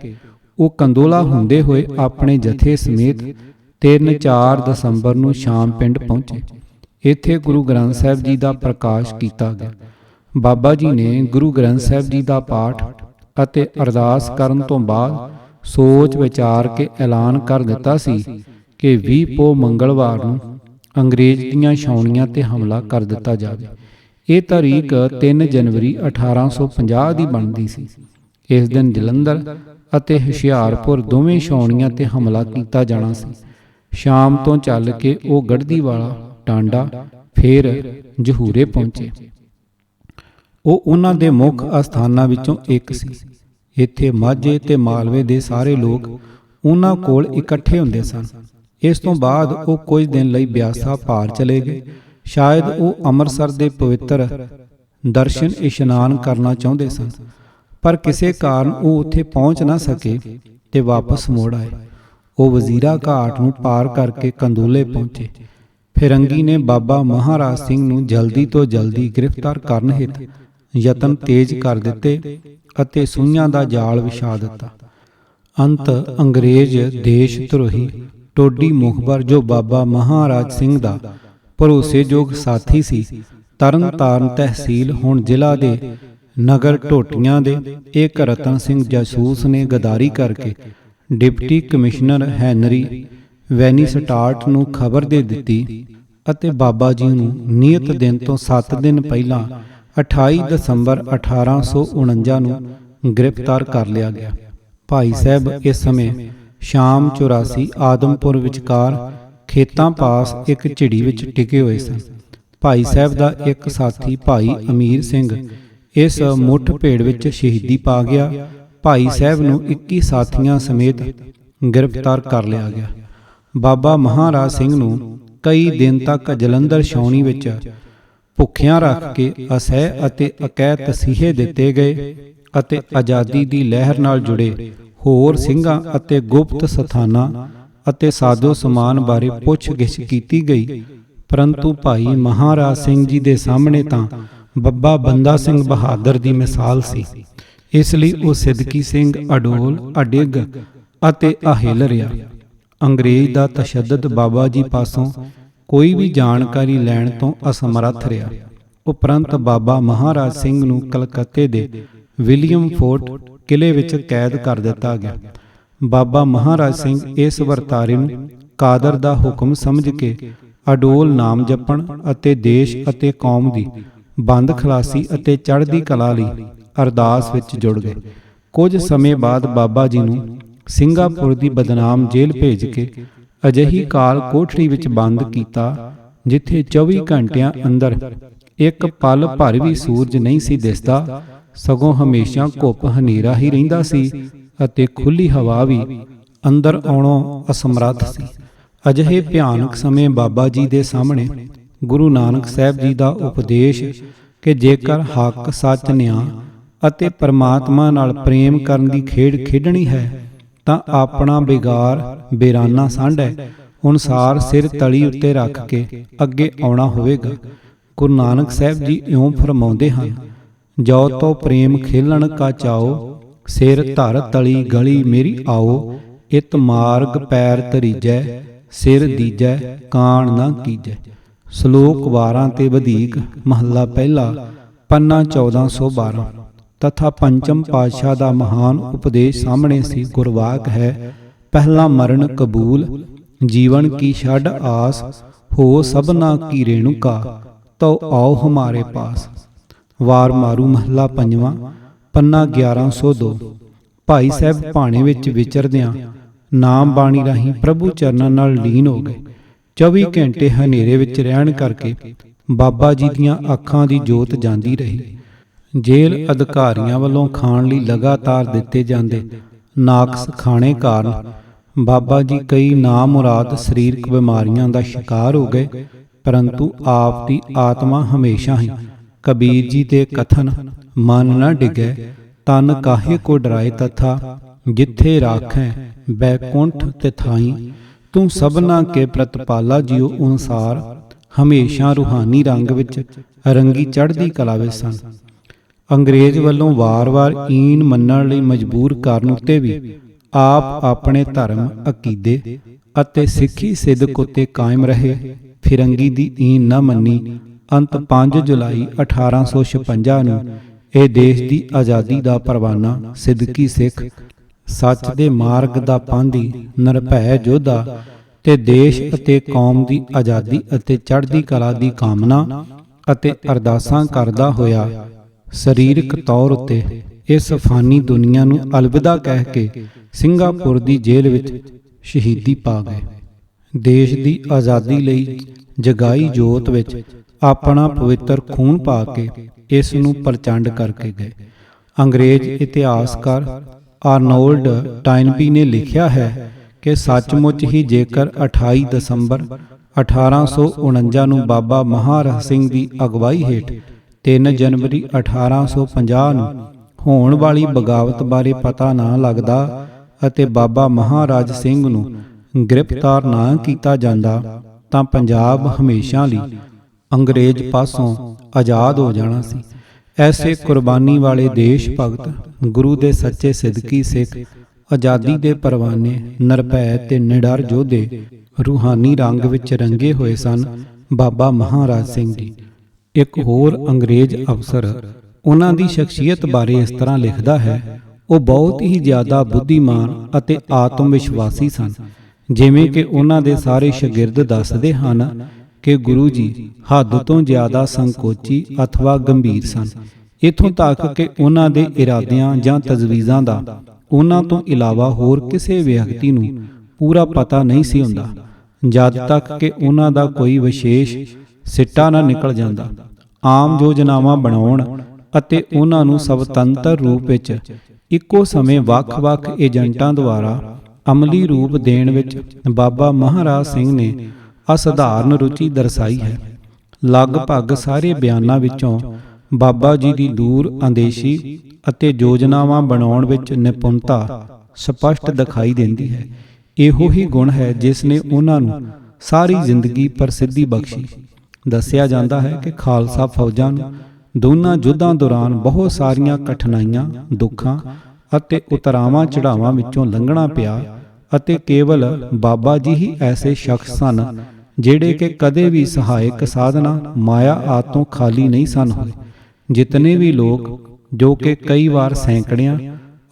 ਉਹ ਕੰਦੋਲਾ ਹੁੰਦੇ ਹੋਏ ਆਪਣੇ ਜਥੇ ਸਮੇਤ 3-4 ਦਸੰਬਰ ਨੂੰ ਸ਼ਾਮ ਪਿੰਡ ਪਹੁੰਚੇ। ਇੱਥੇ ਗੁਰੂ ਗ੍ਰੰਥ ਸਾਹਿਬ ਜੀ ਦਾ ਪ੍ਰਕਾਸ਼ ਕੀਤਾ ਗਿਆ। ਬਾਬਾ ਜੀ ਨੇ ਗੁਰੂ ਗ੍ਰੰਥ ਸਾਹਿਬ ਜੀ ਦਾ ਪਾਠ ਅਤੇ ਅਰਦਾਸ ਕਰਨ ਤੋਂ ਬਾਅਦ ਸੋਚ ਵਿਚਾਰ ਕੇ ਐਲਾਨ ਕਰ ਦਿੱਤਾ ਸੀ ਕਿ 20 ਪੋਹ ਮੰਗਲਵਾਰ ਨੂੰ ਅੰਗਰੇਜ਼ ਦੀਆਂ ਛਾਉਣੀਆਂ 'ਤੇ ਹਮਲਾ ਕਰ ਦਿੱਤਾ ਜਾਵੇ। ਇਹ ਤਾਰੀਖ 3 ਜਨਵਰੀ 1850 ਦੀ ਬਣਦੀ ਸੀ। ਇਸ ਦਿਨ ਜਲੰਧਰ ਅਤੇ ਹੁਸ਼ਿਆਰਪੁਰ ਦੋਵੇਂ ਛਾਉਣੀਆਂ 'ਤੇ ਹਮਲਾ ਕੀਤਾ ਜਾਣਾ ਸੀ। ਸ਼ਾਮ ਤੋਂ ਚੱਲ ਕੇ ਉਹ ਗੜ੍ਹਦੀਵਾਲਾ, ਟਾਂਡਾ, ਫਿਰ ਜਹੂਰੇ ਪਹੁੰਚੇ। ਉਹ ਉਹਨਾਂ ਦੇ ਮੁੱਖ ਅਸਥਾਨਾਂ ਵਿੱਚੋਂ ਇੱਕ ਸੀ। ਇੱਥੇ ਮਾਝੇ ਤੇ ਮਾਲਵੇ ਦੇ ਸਾਰੇ ਲੋਕ ਉਹਨਾਂ ਕੋਲ ਇਕੱਠੇ ਹੁੰਦੇ ਸਨ। ਇਸ ਤੋਂ ਬਾਅਦ ਉਹ ਕੁਝ ਦਿਨ ਲਈ ਬਿਆਸਾ ਪਾਰ ਚਲੇ ਗਏ। ਸ਼ਾਇਦ ਉਹ ਅੰਮ੍ਰਿਤਸਰ ਦੇ ਪਵਿੱਤਰ ਦਰਸ਼ਨ ਇਸ਼ਨਾਨ ਕਰਨਾ ਚਾਹੁੰਦੇ ਸਨ, ਪਰ ਕਿਸੇ ਕਾਰਨ ਉਹ ਉੱਥੇ ਪਹੁੰਚ ਨਾ ਸਕੇ ਤੇ ਵਾਪਸ ਮੁੜ ਆਏ। ਉਹ ਵਜ਼ੀਰਾ ਘਾਟ ਨੂੰ ਪਾਰ ਕਰਕੇ ਕੰਦੋਲੇ ਪਹੁੰਚੇ। ਫਿਰੰਗੀ ਨੇ ਬਾਬਾ ਮਹਾਰਾਜ ਸਿੰਘ ਨੂੰ ਜਲਦੀ ਤੋਂ ਜਲਦੀ ਗ੍ਰਿਫਤਾਰ ਕਰਨ ਹਿੱਤ ਯਤਨ ਤੇਜ਼ ਕਰ ਦਿੱਤੇ ਅਤੇ ਸੂਈਆਂ ਦਾ ਜਾਲ ਵਿਛਾ ਦਿੱਤਾ। ਅੰਤ ਅੰਗਰੇਜ਼ ਦੇਸ਼ ਧਰੋਹੀ ਟੋਡੀ ਮੁਖਬਰ, ਜੋ ਬਾਬਾ ਮਹਾਰਾਜ ਸਿੰਘ ਦਾ ਭਰੋਸੇਯੋਗ ਸਾਥੀ ਸੀ, ਤਰਨ ਤਾਰਨ ਤਹਿਸੀਲ ਹੁਣ ਜ਼ਿਲ੍ਹਾ ਦੇ ਨਗਰ ਢੋਟੀਆਂ ਦੇ ਇੱਕ ਰਤਨ ਸਿੰਘ ਜਾਸੂਸ ਨੇ ਗਦਾਰੀ ਕਰਕੇ ਡਿਪਟੀ ਕਮਿਸ਼ਨਰ ਹੈਨਰੀ ਵੈਨੀਸਟਾਰਟ ਨੂੰ ਖਬਰ ਦੇ ਦਿੱਤੀ ਅਤੇ ਬਾਬਾ ਜੀ ਨੂੰ ਨਿਯਤ ਦਿਨ ਤੋਂ 7 ਦਿਨ ਪਹਿਲਾਂ 28 ਦਸੰਬਰ 1849 ਨੂੰ ਗ੍ਰਿਫਤਾਰ ਕਰ ਲਿਆ ਗਿਆ। ਭਾਈ ਸਾਹਿਬ ਇਸ ਸਮੇਂ ਸ਼ਾਮ 84 ਆਦਮਪੁਰ ਵਿਚਕਾਰ ਖੇਤਾਂ ਪਾਸ ਇੱਕ ਝਿੜੀ ਵਿੱਚ ਟਿਕੇ ਹੋਏ ਸਨ। ਭਾਈ ਸਾਹਿਬ ਦਾ ਇੱਕ ਸਾਥੀ ਭਾਈ ਅਮੀਰ ਸਿੰਘ ਇਸ ਮੁੱਠ ਭੇੜ ਵਿੱਚ ਸ਼ਹੀਦੀ ਪਾ ਗਿਆ। ਭਾਈ ਸਾਹਿਬ ਨੂੰ 21 ਸਾਥੀਆਂ ਸਮੇਤ ਗ੍ਰਿਫਤਾਰ ਕਰ ਲਿਆ ਗਿਆ। ਬਾਬਾ ਮਹਾਰਾਜ ਸਿੰਘ ਨੂੰ ਕਈ ਦਿਨ ਤੱਕ ਜਲੰਧਰ ਛਾਉਣੀ ਵਿੱਚ ਭੁੱਖਿਆਂ ਰੱਖ ਕੇ ਅਸਹਿ ਅਤੇ ਅਕਹਿ ਤਸੀਹੇ ਦਿੱਤੇ ਗਏ ਅਤੇ ਆਜ਼ਾਦੀ ਦੀ ਲਹਿਰ ਨਾਲ ਜੁੜੇ ਹੋਰ ਸਿੰਘਾਂ ਅਤੇ ਗੁਪਤ ਸਥਾਨਾਂ ਅਤੇ ਸਾਜ਼ੋ ਸਮਾਨ ਬਾਰੇ ਪੁੱਛ-ਗਿੱਛ ਕੀਤੀ ਗਈ, ਪਰੰਤੂ ਭਾਈ ਮਹਾਰਾਜ ਸਿੰਘ ਜੀ ਦੇ ਸਾਹਮਣੇ ਤਾਂ ਬੱਬਾ ਬੰਦਾ ਸਿੰਘ ਬਹਾਦਰ ਦੀ ਮਿਸਾਲ ਸੀ। ਇਸ ਲਈ ਉਹ ਸਿੱਦਕੀ ਸਿੰਘ, ਅਡੋਲ, ਅਡਿੱਗ ਅਤੇ ਅਹਿਲ ਰਿਹਾ। ਅੰਗਰੇਜ਼ ਦਾ ਤਸ਼ੱਦਦ ਬਾਬਾ ਜੀ ਪਾਸੋਂ ਕੋਈ ਵੀ ਜਾਣਕਾਰੀ ਲੈਣ ਤੋਂ ਅਸਮਰੱਥ ਰਿਹਾ। ਉਪਰੰਤ ਬਾਬਾ ਮਹਾਰਾਜ ਸਿੰਘ ਨੂੰ ਕਲਕੱਤੇ ਦੇ ਵਿਲੀਅਮ ਫੋਰਟ ਕਿਲੇ ਵਿੱਚ ਕੈਦ ਕਰ ਦਿੱਤਾ ਗਿਆ। ਬਾਬਾ ਮਹਾਰਾਜ ਸਿੰਘ ਇਸ ਵਰਤਾਰੇ ਨੂੰ ਕਾਦਰ ਦਾ ਹੁਕਮ ਸਮਝ ਕੇ ਅਡੋਲ ਨਾਮ ਜਪਣ ਅਤੇ ਦੇਸ਼ ਅਤੇ ਕੌਮ ਦੀ ਬੰਦ ਖਲਾਸੀ ਅਤੇ ਚੜ੍ਹਦੀ ਕਲਾ ਲਈ ਅਰਦਾਸ ਵਿੱਚ ਜੁੜ ਗਏ। ਕੁਝ ਸਮੇਂ ਬਾਅਦ ਬਾਬਾ ਜੀ ਨੂੰ ਸਿੰਗਾਪੁਰ ਦੀ ਬਦਨਾਮ ਜੇਲ੍ਹ ਭੇਜ ਕੇ ਅਜਿਹੀ ਕਾਲ ਕੋਠੜੀ ਵਿੱਚ ਬੰਦ ਕੀਤਾ, ਜਿੱਥੇ 24 ਘੰਟਿਆਂ ਅੰਦਰ ਇੱਕ ਪਲ ਭਰ ਵੀ ਸੂਰਜ ਨਹੀਂ ਸੀ ਦਿਸਦਾ, ਸਗੋਂ ਹਮੇਸ਼ਾ ਘੁੱਪ ਹਨੇਰਾ ਹੀ ਰਹਿੰਦਾ ਸੀ ਅਤੇ ਖੁੱਲ੍ਹੀ ਹਵਾ ਵੀ ਅੰਦਰ ਆਉਣੋਂ ਅਸਮਰੱਥ ਸੀ। ਅਜਿਹੇ ਭਿਆਨਕ ਸਮੇਂ ਬਾਬਾ ਜੀ ਦੇ ਸਾਹਮਣੇ ਗੁਰੂ ਨਾਨਕ ਸਾਹਿਬ ਜੀ ਦਾ ਉਪਦੇਸ਼ ਕਿ ਜੇਕਰ ਹੱਕ, ਸੱਚ, ਨਿਆਂ ਅਤੇ ਪਰਮਾਤਮਾ ਨਾਲ ਪ੍ਰੇਮ ਕਰਨ ਦੀ ਖੇਡ ਖੇਡਣੀ ਹੈ ਤਾਂ ਆਪਣਾ ਬਿਗਾਰ ਬੇਰਾਨਾ ਸਾਂਢੈ ਅਨੁਸਾਰ ਸਿਰ ਤਲੀ ਉੱਤੇ ਰੱਖ ਕੇ ਅੱਗੇ ਆਉਣਾ ਹੋਵੇਗਾ। ਗੁਰੂ ਨਾਨਕ ਸਾਹਿਬ ਜੀ ਇਉਂ ਫਰਮਾਉਂਦੇ ਹਨ, ਜੋ ਤੋ ਪ੍ਰੇਮ ਖੇਲਣ ਕਾ ਚਾਓ, ਸਿਰ ਧਰ ਤਲੀ ਗਲੀ ਮੇਰੀ ਆਓ, ਇਤ ਮਾਰਗ ਪੈਰ ਧਰੀਜੈ, ਸਿਰ ਦੀਜੈ ਕਾਣ ਨਾ ਕੀਜੈ। ਸ਼ਲੋਕ 12 ਤੇ ਵਧੀਕ, ਮਹੱਲਾ ਪਹਿਲਾ, ਪੰਨਾ 1412। ਤਥਾ ਪੰਚਮ ਪਾਤਸ਼ਾਹ ਦਾ ਮਹਾਨ ਉਪਦੇਸ਼ ਸਾਹਮਣੇ ਸੀ। ਗੁਰਵਾਕ ਹੈ, ਪਹਿਲਾ ਮਰਨ ਕਬੂਲ, ਜੀਵਨ ਕੀ ਛੱਡ ਆਸ, ਹੋ ਸਭਨਾ ਕੀ ਰੇਣੁਕਾ, ਤੋ ਆਓ ਹਮਾਰੇ ਪਾਸ। ਵਾਰ ਮਾਰੂ, ਮਹੱਲਾ ਪੰਜਵਾਂ, ਪੰਨਾ 1102। ਭਾਈ ਸਾਹਿਬ ਭਾਣੇ ਵਿੱਚ ਵਿਚਰਦਿਆਂ ਨਾਮ ਬਾਣੀ ਰਾਹੀਂ ਪ੍ਰਭੂ ਚਰਨਾਂ ਨਾਲ ਲੀਨ ਹੋ ਗਏ। 24 ਘੰਟੇ ਹਨੇਰੇ ਵਿੱਚ ਰਹਿਣ ਕਰਕੇ ਬਾਬਾ ਜੀ ਦੀਆਂ ਅੱਖਾਂ ਦੀ ਜੋਤ ਜਾਂਦੀ ਰਹੀ। ਜੇਲ੍ਹ ਅਧਿਕਾਰੀਆਂ ਵੱਲੋਂ ਖਾਣ ਲਈ ਲਗਾਤਾਰ ਦਿੱਤੇ ਜਾਂਦੇ ਨਾਕਸ ਖਾਣੇ ਕਾਰਨ ਬਾਬਾ ਜੀ ਕਈ ਨਾਮੁਰਾਦ ਸਰੀਰਕ ਬਿਮਾਰੀਆਂ ਦਾ ਸ਼ਿਕਾਰ ਹੋ ਗਏ, ਪਰੰਤੂ ਆਪ ਦੀ ਆਤਮਾ ਹਮੇਸ਼ਾ ਹੀ ਕਬੀਰ ਜੀ ਦੇ ਕਥਨ ਮਨ ਨਾ ਡਿਗੈ ਤਨ ਕਾਹੇ ਕੋ ਡਰਾਏ ਤਥਾ ਜਿੱਥੇ ਰਾਖੈ ਬੈਕੁੰਠ ਤਿਥਾਈ ਤੂੰ ਸਭਨਾ ਕੇ ਪ੍ਰਤਪਾਲਾ ਜੀਓ ਅਨੁਸਾਰ ਹਮੇਸ਼ਾ ਰੂਹਾਨੀ ਰੰਗ ਵਿੱਚ ਰੰਗੀ ਚੜ੍ਹਦੀ ਕਲਾ ਵਿੱਚ ਸਨ। ਅੰਗਰੇਜ਼ ਵੱਲੋਂ ਵਾਰ-ਵਾਰ ਈਨ ਮੰਨਣ ਲਈ ਮਜਬੂਰ ਕਰਨ ਉੱਤੇ ਵੀ ਆਪ ਆਪਣੇ ਧਰਮ, ਅਕੀਦੇ ਅਤੇ ਸਿੱਖੀ ਸਿਦਕ ਉੱਤੇ ਕਾਇਮ ਰਹੇ। ਫਿਰੰਗੀ ਦੀ ਈਨ ਨਾ ਮੰਨੀ। ਅੰਤ 5 ਜੁਲਾਈ 1856 ਨੂੰ ਇਹ ਦੇਸ਼ ਦੀ ਆਜ਼ਾਦੀ ਦਾ ਪਰਵਾਨਾ, ਸਿਦਕੀ ਸਿੱਖ, ਸੱਚ ਦੇ ਮਾਰਗ ਦਾ ਪਾਂਧੀ, ਨਿਰਭੈ ਯੋਧਾ ਤੇ ਦੇਸ਼ ਅਤੇ ਕੌਮ ਦੀ ਆਜ਼ਾਦੀ ਅਤੇ ਚੜ੍ਹਦੀ ਕਲਾ ਦੀ ਕਾਮਨਾ ਅਤੇ ਅਰਦਾਸਾਂ ਕਰਦਾ ਹੋਇਆ ਸਰੀਰਕ ਤੌਰ ਉੱਤੇ ਇਸ ਫਾਨੀ ਦੁਨੀਆ ਨੂੰ ਅਲਵਿਦਾ ਕਹਿ ਕੇ ਸਿੰਗਾਪੁਰ ਦੀ ਜੇਲ੍ਹ ਵਿੱਚ ਸ਼ਹੀਦੀ ਪਾ ਗਏ। ਦੇਸ਼ ਦੀ ਆਜ਼ਾਦੀ ਲਈ ਜਗਾਈ ਜੋਤ ਵਿੱਚ ਆਪਣਾ ਪਵਿੱਤਰ ਖੂਨ ਪਾ ਕੇ ਇਸ ਨੂੰ ਪ੍ਰਚੰਡ ਕਰਕੇ ਗਏ। ਅੰਗਰੇਜ਼ ਇਤਿਹਾਸਕਾਰ ਆਰਨੋਲਡ ਟਾਇਨਬੀ ਨੇ ਲਿਖਿਆ ਹੈ ਕਿ ਸੱਚਮੁੱਚ ਹੀ ਜੇਕਰ 28 ਦਸੰਬਰ 1849 ਨੂੰ ਬਾਬਾ ਮਹਾਰਾਜ ਸਿੰਘ ਦੀ ਅਗਵਾਈ ਹੇਠ 3 ਜਨਵਰੀ 1850 ਨੂੰ ਹੋਣ ਵਾਲੀ ਬਗਾਵਤ ਬਾਰੇ ਪਤਾ ਨਾ ਲੱਗਦਾ ਅਤੇ ਬਾਬਾ ਮਹਾਰਾਜ ਸਿੰਘ ਨੂੰ ਗ੍ਰਿਫਤਾਰ ਨਾ ਕੀਤਾ ਜਾਂਦਾ ਤਾਂ ਪੰਜਾਬ ਹਮੇਸ਼ਾ ਲਈ ਅੰਗਰੇਜ਼ ਪਾਸੋਂ ਆਜ਼ਾਦ ਹੋ ਜਾਣਾ ਸੀ। ਐਸੇ ਕੁਰਬਾਨੀ ਵਾਲੇ ਦੇਸ਼ ਭਗਤ, ਗੁਰੂ ਦੇ ਸੱਚੇ ਸਿਦਕੀ ਸਿੱਖ, ਆਜ਼ਾਦੀ ਦੇ ਪਰਵਾਨੇ, ਨਿਰਭੈ ਤੇ ਨਿਡਰ ਯੋਧੇ ਰੂਹਾਨੀ ਰੰਗ ਵਿੱਚ ਰੰਗੇ ਹੋਏ ਸਨ ਬਾਬਾ ਮਹਾਰਾਜ ਸਿੰਘ ਜੀ। ਇੱਕ ਹੋਰ ਅੰਗਰੇਜ਼ ਅਫਸਰ ਉਹਨਾਂ ਦੀ ਸ਼ਖਸੀਅਤ ਬਾਰੇ ਇਸ ਤਰ੍ਹਾਂ ਲਿਖਦਾ ਹੈ, ਉਹ ਬਹੁਤ ਹੀ ਜ਼ਿਆਦਾ ਬੁੱਧੀਮਾਨ ਅਤੇ ਆਤਮ ਵਿਸ਼ਵਾਸੀ ਸਨ। ਜਿਵੇਂ ਕਿ ਉਹਨਾਂ ਦੇ ਸਾਰੇ ਸ਼ਾਗਿਰਦ ਦੱਸਦੇ ਹਨ ਕਿ ਗੁਰੂ ਜੀ ਹੱਦ ਤੋਂ ਜ਼ਿਆਦਾ ਸੰਕੋਚੀ ਅਥਵਾ ਗੰਭੀਰ ਸਨ। ਇੱਥੋਂ ਤੱਕ ਕਿ ਉਹਨਾਂ ਦੇ ਇਰਾਦਿਆਂ ਜਾਂ ਤਜਵੀਜ਼ਾਂ ਦਾ ਉਹਨਾਂ ਤੋਂ ਇਲਾਵਾ ਹੋਰ ਕਿਸੇ ਵਿਅਕਤੀ ਨੂੰ ਪੂਰਾ ਪਤਾ ਨਹੀਂ ਸੀ ਹੁੰਦਾ, ਜਦ ਤੱਕ ਕਿ ਉਹਨਾਂ ਦਾ ਕੋਈ ਵਿਸ਼ੇਸ਼ ਸਿੱਟਾ ਨਾ ਨਿਕਲ ਜਾਂਦਾ। ਆਮ ਯੋਜਨਾਵਾਂ ਬਣਾਉਣ ਅਤੇ ਉਹਨਾਂ ਨੂੰ ਸੁਤੰਤਰ ਰੂਪ ਵਿੱਚ ਇੱਕੋ ਸਮੇਂ ਵੱਖ-ਵੱਖ ਏਜੰਟਾਂ ਦੁਆਰਾ ਅਮਲੀ ਰੂਪ ਦੇਣ ਵਿੱਚ ਬਾਬਾ ਮਹਾਰਾਜ ਸਿੰਘ ਨੇ ਅਸਧਾਰਨ ਰੁਚੀ ਦਰਸਾਈ ਹੈ। ਲਗਭਗ ਸਾਰੇ ਬਿਆਨਾਂ ਵਿੱਚੋਂ ਬਾਬਾ ਜੀ ਦੀ ਦੂਰ ਅੰਦੇਸ਼ੀ ਅਤੇ ਯੋਜਨਾਵਾਂ ਬਣਾਉਣ ਵਿੱਚ ਨਿਪੁੰਨਤਾ ਸਪਸ਼ਟ ਦਿਖਾਈ ਦਿੰਦੀ ਹੈ। ਇਹੋ ਹੀ ਗੁਣ ਹੈ ਜਿਸ ਨੇ ਉਹਨਾਂ ਨੂੰ ਸਾਰੀ ਜ਼ਿੰਦਗੀ ਪ੍ਰਸਿੱਧੀ ਬਖਸ਼ੀ। ਦੱਸਿਆ ਜਾਂਦਾ ਹੈ ਕਿ ਖਾਲਸਾ ਫੌਜਾਂ ਨੂੰ ਦੋਨਾਂ ਯੁੱਧਾਂ ਦੌਰਾਨ ਬਹੁਤ ਸਾਰੀਆਂ ਕਠਿਨਾਈਆਂ, ਦੁੱਖਾਂ ਅਤੇ ਉਤਰਾਵਾਂ ਚੜ੍ਹਾਵਾਂ ਵਿੱਚੋਂ ਲੰਘਣਾ ਪਿਆ ਅਤੇ ਕੇਵਲ ਬਾਬਾ ਜੀ ਹੀ ਐਸੇ ਸ਼ਖਸ ਸਨ ਜਿਹੜੇ ਕਿ ਕਦੇ ਵੀ ਸਹਾਇਕ ਸਾਧਨਾ ਮਾਇਆ ਆਦਿ ਤੋਂ ਖਾਲੀ ਨਹੀਂ ਸਨ ਹੋਏ। ਜਿਤਨੇ ਵੀ ਲੋਕ ਜੋ ਕਿ ਕਈ ਵਾਰ ਸੈਂਕੜਿਆਂ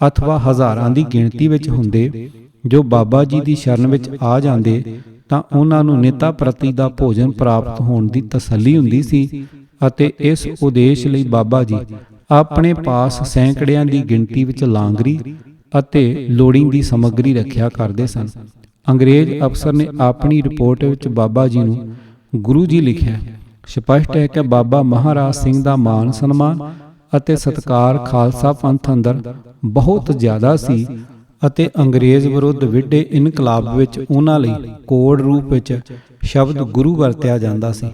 ਅਥਵਾ ਹਜ਼ਾਰਾਂ ਦੀ ਗਿਣਤੀ ਵਿੱਚ ਹੁੰਦੇ, ਜੋ ਬਾਬਾ ਜੀ ਦੀ ਸ਼ਰਨ ਵਿੱਚ ਆ ਜਾਂਦੇ ਤਾਂ ਉਹਨਾਂ ਨੂੰ ਨਿਤਾ ਪ੍ਰਤੀ ਦਾ ਭੋਜਨ ਪ੍ਰਾਪਤ ਹੋਣ ਦੀ ਤਸੱਲੀ ਹੁੰਦੀ ਸੀ ਅਤੇ ਇਸ ਉਦੇਸ਼ ਲਈ ਬਾਬਾ ਜੀ ਆਪਣੇ ਪਾਸ ਸੈਂਕੜਿਆਂ ਦੀ ਗਿਣਤੀ ਵਿੱਚ ਲਾਂਗਰੀ ਅਤੇ ਲੋੜੀਂਦੀ ਸਮੱਗਰੀ ਰੱਖਿਆ ਕਰਦੇ ਸਨ। ਅੰਗਰੇਜ਼ ਅਫਸਰ ਨੇ ਆਪਣੀ ਰਿਪੋਰਟ ਵਿੱਚ ਬਾਬਾ ਜੀ ਨੂੰ ਗੁਰੂ ਜੀ ਲਿਖਿਆ। ਸਪਸ਼ਟ ਹੈ ਕਿ ਬਾਬਾ ਮਹਾਰਾਜ ਸਿੰਘ ਦਾ ਮਾਨ ਸਨਮਾਨ ਅਤੇ ਸਤਿਕਾਰ ਖਾਲਸਾ ਪੰਥ ਅੰਦਰ ਬਹੁਤ ਜ਼ਿਆਦਾ ਸੀ ਅਤੇ ਅੰਗਰੇਜ਼ ਵਿਰੁੱਧ ਵਿੱਢੇ ਇਨਕਲਾਬ ਵਿੱਚ ਉਹਨਾਂ ਲਈ ਕੋਡ ਰੂਪ ਵਿੱਚ ਸ਼ਬਦ ਗੁਰੂ ਵਰਤਿਆ ਜਾਂਦਾ ਸੀ।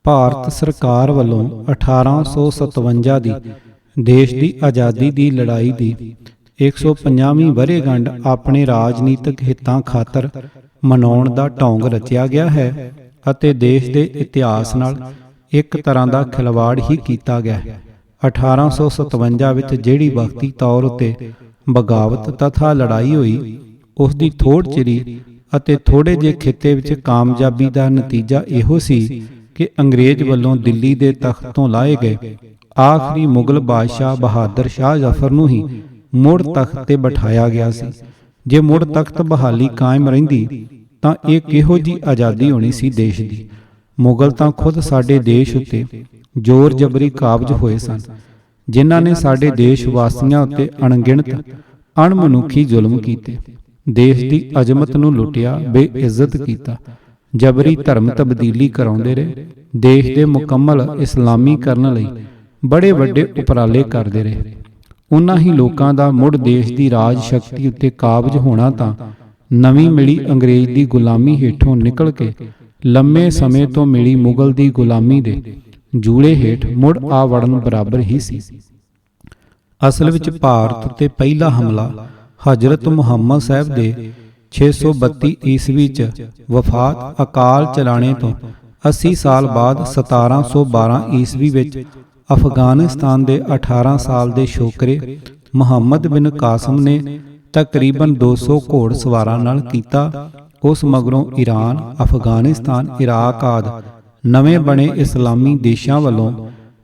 ਭਾਰਤ ਸਰਕਾਰ ਵੱਲੋਂ 1857 ਦੀ ਦੇਸ਼ ਦੀ ਆਜ਼ਾਦੀ ਦੀ ਲੜਾਈ ਦੀ 150ਵੀਂ ਵਰ੍ਹੇਗੰਢ ਆਪਣੇ ਰਾਜਨੀਤਿਕ ਹਿੱਤਾਂ ਖਾਤਰ ਮਨਾਉਣ ਦਾ ਢੰਗ ਰਚਿਆ ਗਿਆ ਹੈ ਅਤੇ ਦੇਸ਼ ਦੇ ਇਤਿਹਾਸ ਨਾਲ ਇੱਕ ਤਰ੍ਹਾਂ ਦਾ ਖਿਲਵਾੜ ਹੀ ਕੀਤਾ ਗਿਆ ਹੈ। 1857 ਵਿੱਚ ਜਿਹੜੀ ਵਕਤੀ ਤੌਰ ਉੱਤੇ ਬਗਾਵਤ ਤਥਾ ਲੜਾਈ ਹੋਈ, ਉਸ ਦੀ ਥੋੜ ਚਿਰੀ ਅਤੇ ਥੋੜੇ ਜਿਹੇ ਖਿੱਤੇ ਵਿੱਚ ਕਾਮਯਾਬੀ ਦਾ ਨਤੀਜਾ ਇਹੋ ਸੀ ਕਿ ਅੰਗਰੇਜ਼ ਵੱਲੋਂ ਦਿੱਲੀ ਦੇ ਤਖਤ ਤੋਂ ਲਾਏ ਗਏ ਆਖਰੀ ਮੁਗਲ ਬਾਦਸ਼ਾਹ ਬਹਾਦਰ ਸ਼ਾਹ ਜ਼ਫਰ ਨੂੰ ਹੀ ਮੁੜ ਤਖਤ ਤੇ ਬਿਠਾਇਆ ਗਿਆ ਸੀ। ਜੇ ਮੁੜ ਤਖਤ ਬਹਾਲੀ ਕਾਇਮ ਰਹਿੰਦੀ ਤਾਂ ਇਹ ਕਿਹੋ ਜੀ ਆਜ਼ਾਦੀ ਹੋਣੀ ਸੀ ਦੇਸ਼ ਦੀ। ਮੁਗਲ ਤਾਂ ਖੁਦ ਸਾਡੇ ਦੇਸ਼ ਉੱਤੇ ਜ਼ੋਰ ਜਬਰੀ ਕਾਬਜ ਹੋਏ ਸਨ, ਜਿਨ੍ਹਾਂ ਨੇ ਸਾਡੇ ਦੇਸ਼ ਵਾਸੀਆਂ ਉੱਤੇ ਅਣਗਿਣਤ ਅਣਮਨੁੱਖੀ ਜ਼ੁਲਮ ਕੀਤੇ, ਦੇਸ਼ ਦੀ ਅਜ਼ਮਤ ਨੂੰ ਲੁੱਟਿਆ, ਬੇਇੱਜ਼ਤ ਕੀਤਾ, ਜਬਰੀ ਧਰਮ ਤਬਦੀਲੀ ਕਰਾਉਂਦੇ ਰਹੇ, ਦੇਸ਼ ਦੇ ਮੁਕੰਮਲ ਇਸਲਾਮੀਕਰਨ ਲਈ ਬੜੇ ਵੱਡੇ ਉਪਰਾਲੇ ਕਰਦੇ ਰਹੇ। ਉਨ੍ਹਾਂ ਹੀ ਲੋਕਾਂ ਦਾ ਮੁੜ ਦੇਸ਼ ਦੀ ਰਾਜ ਸ਼ਕਤੀ ਉੱਤੇ ਕਾਬਜ ਹੋਣਾ ਤਾਂ ਨਵੀਂ ਮਿਲੀ ਅੰਗਰੇਜ਼ ਦੀ ਗੁਲਾਮੀ ਹੇਠੋਂ ਨਿਕਲ ਕੇ ਲੰਮੇ ਸਮੇਂ ਤੋਂ ਮਿਲੀ ਮੁਗਲ ਦੀ ਗੁਲਾਮੀ ਦੇ ਜੂਲੇ ਹੇਠ ਮੁੜ ਆ ਵੜਨ ਬਰਾਬਰ ਹੀ ਸੀ। ਅਸਲ ਵਿੱਚ ਭਾਰਤ ਉੱਤੇ ਪਹਿਲਾ ਹਮਲਾ ਹਜ਼ਰਤ ਮੁਹੰਮਦ ਸਾਹਿਬ ਦੇ 632 ਈਸਵੀ 'ਚ ਵਫਾਤ ਅਕਾਲ ਚਲਾਣੇ ਤੋਂ 80 ਸਾਲ ਬਾਅਦ 1712 ਈਸਵੀ ਵਿੱਚ ਅਫਗਾਨਿਸਤਾਨ ਦੇ 18 ਸਾਲ ਦੇ ਛੋਕਰੇ ਮੁਹੰਮਦ ਬਿਨ ਕਾਸਮ ਨੇ ਤਕਰੀਬਨ 200 ਘੋੜ ਸਵਾਰਾਂ ਨਾਲ ਕੀਤਾ। ਉਸ ਮਗਰੋਂ ਈਰਾਨ, ਅਫਗਾਨਿਸਤਾਨ, ਇਰਾਕ ਆਦਿ ਨਵੇਂ ਬਣੇ ਇਸਲਾਮੀ ਦੇਸ਼ਾਂ ਵੱਲੋਂ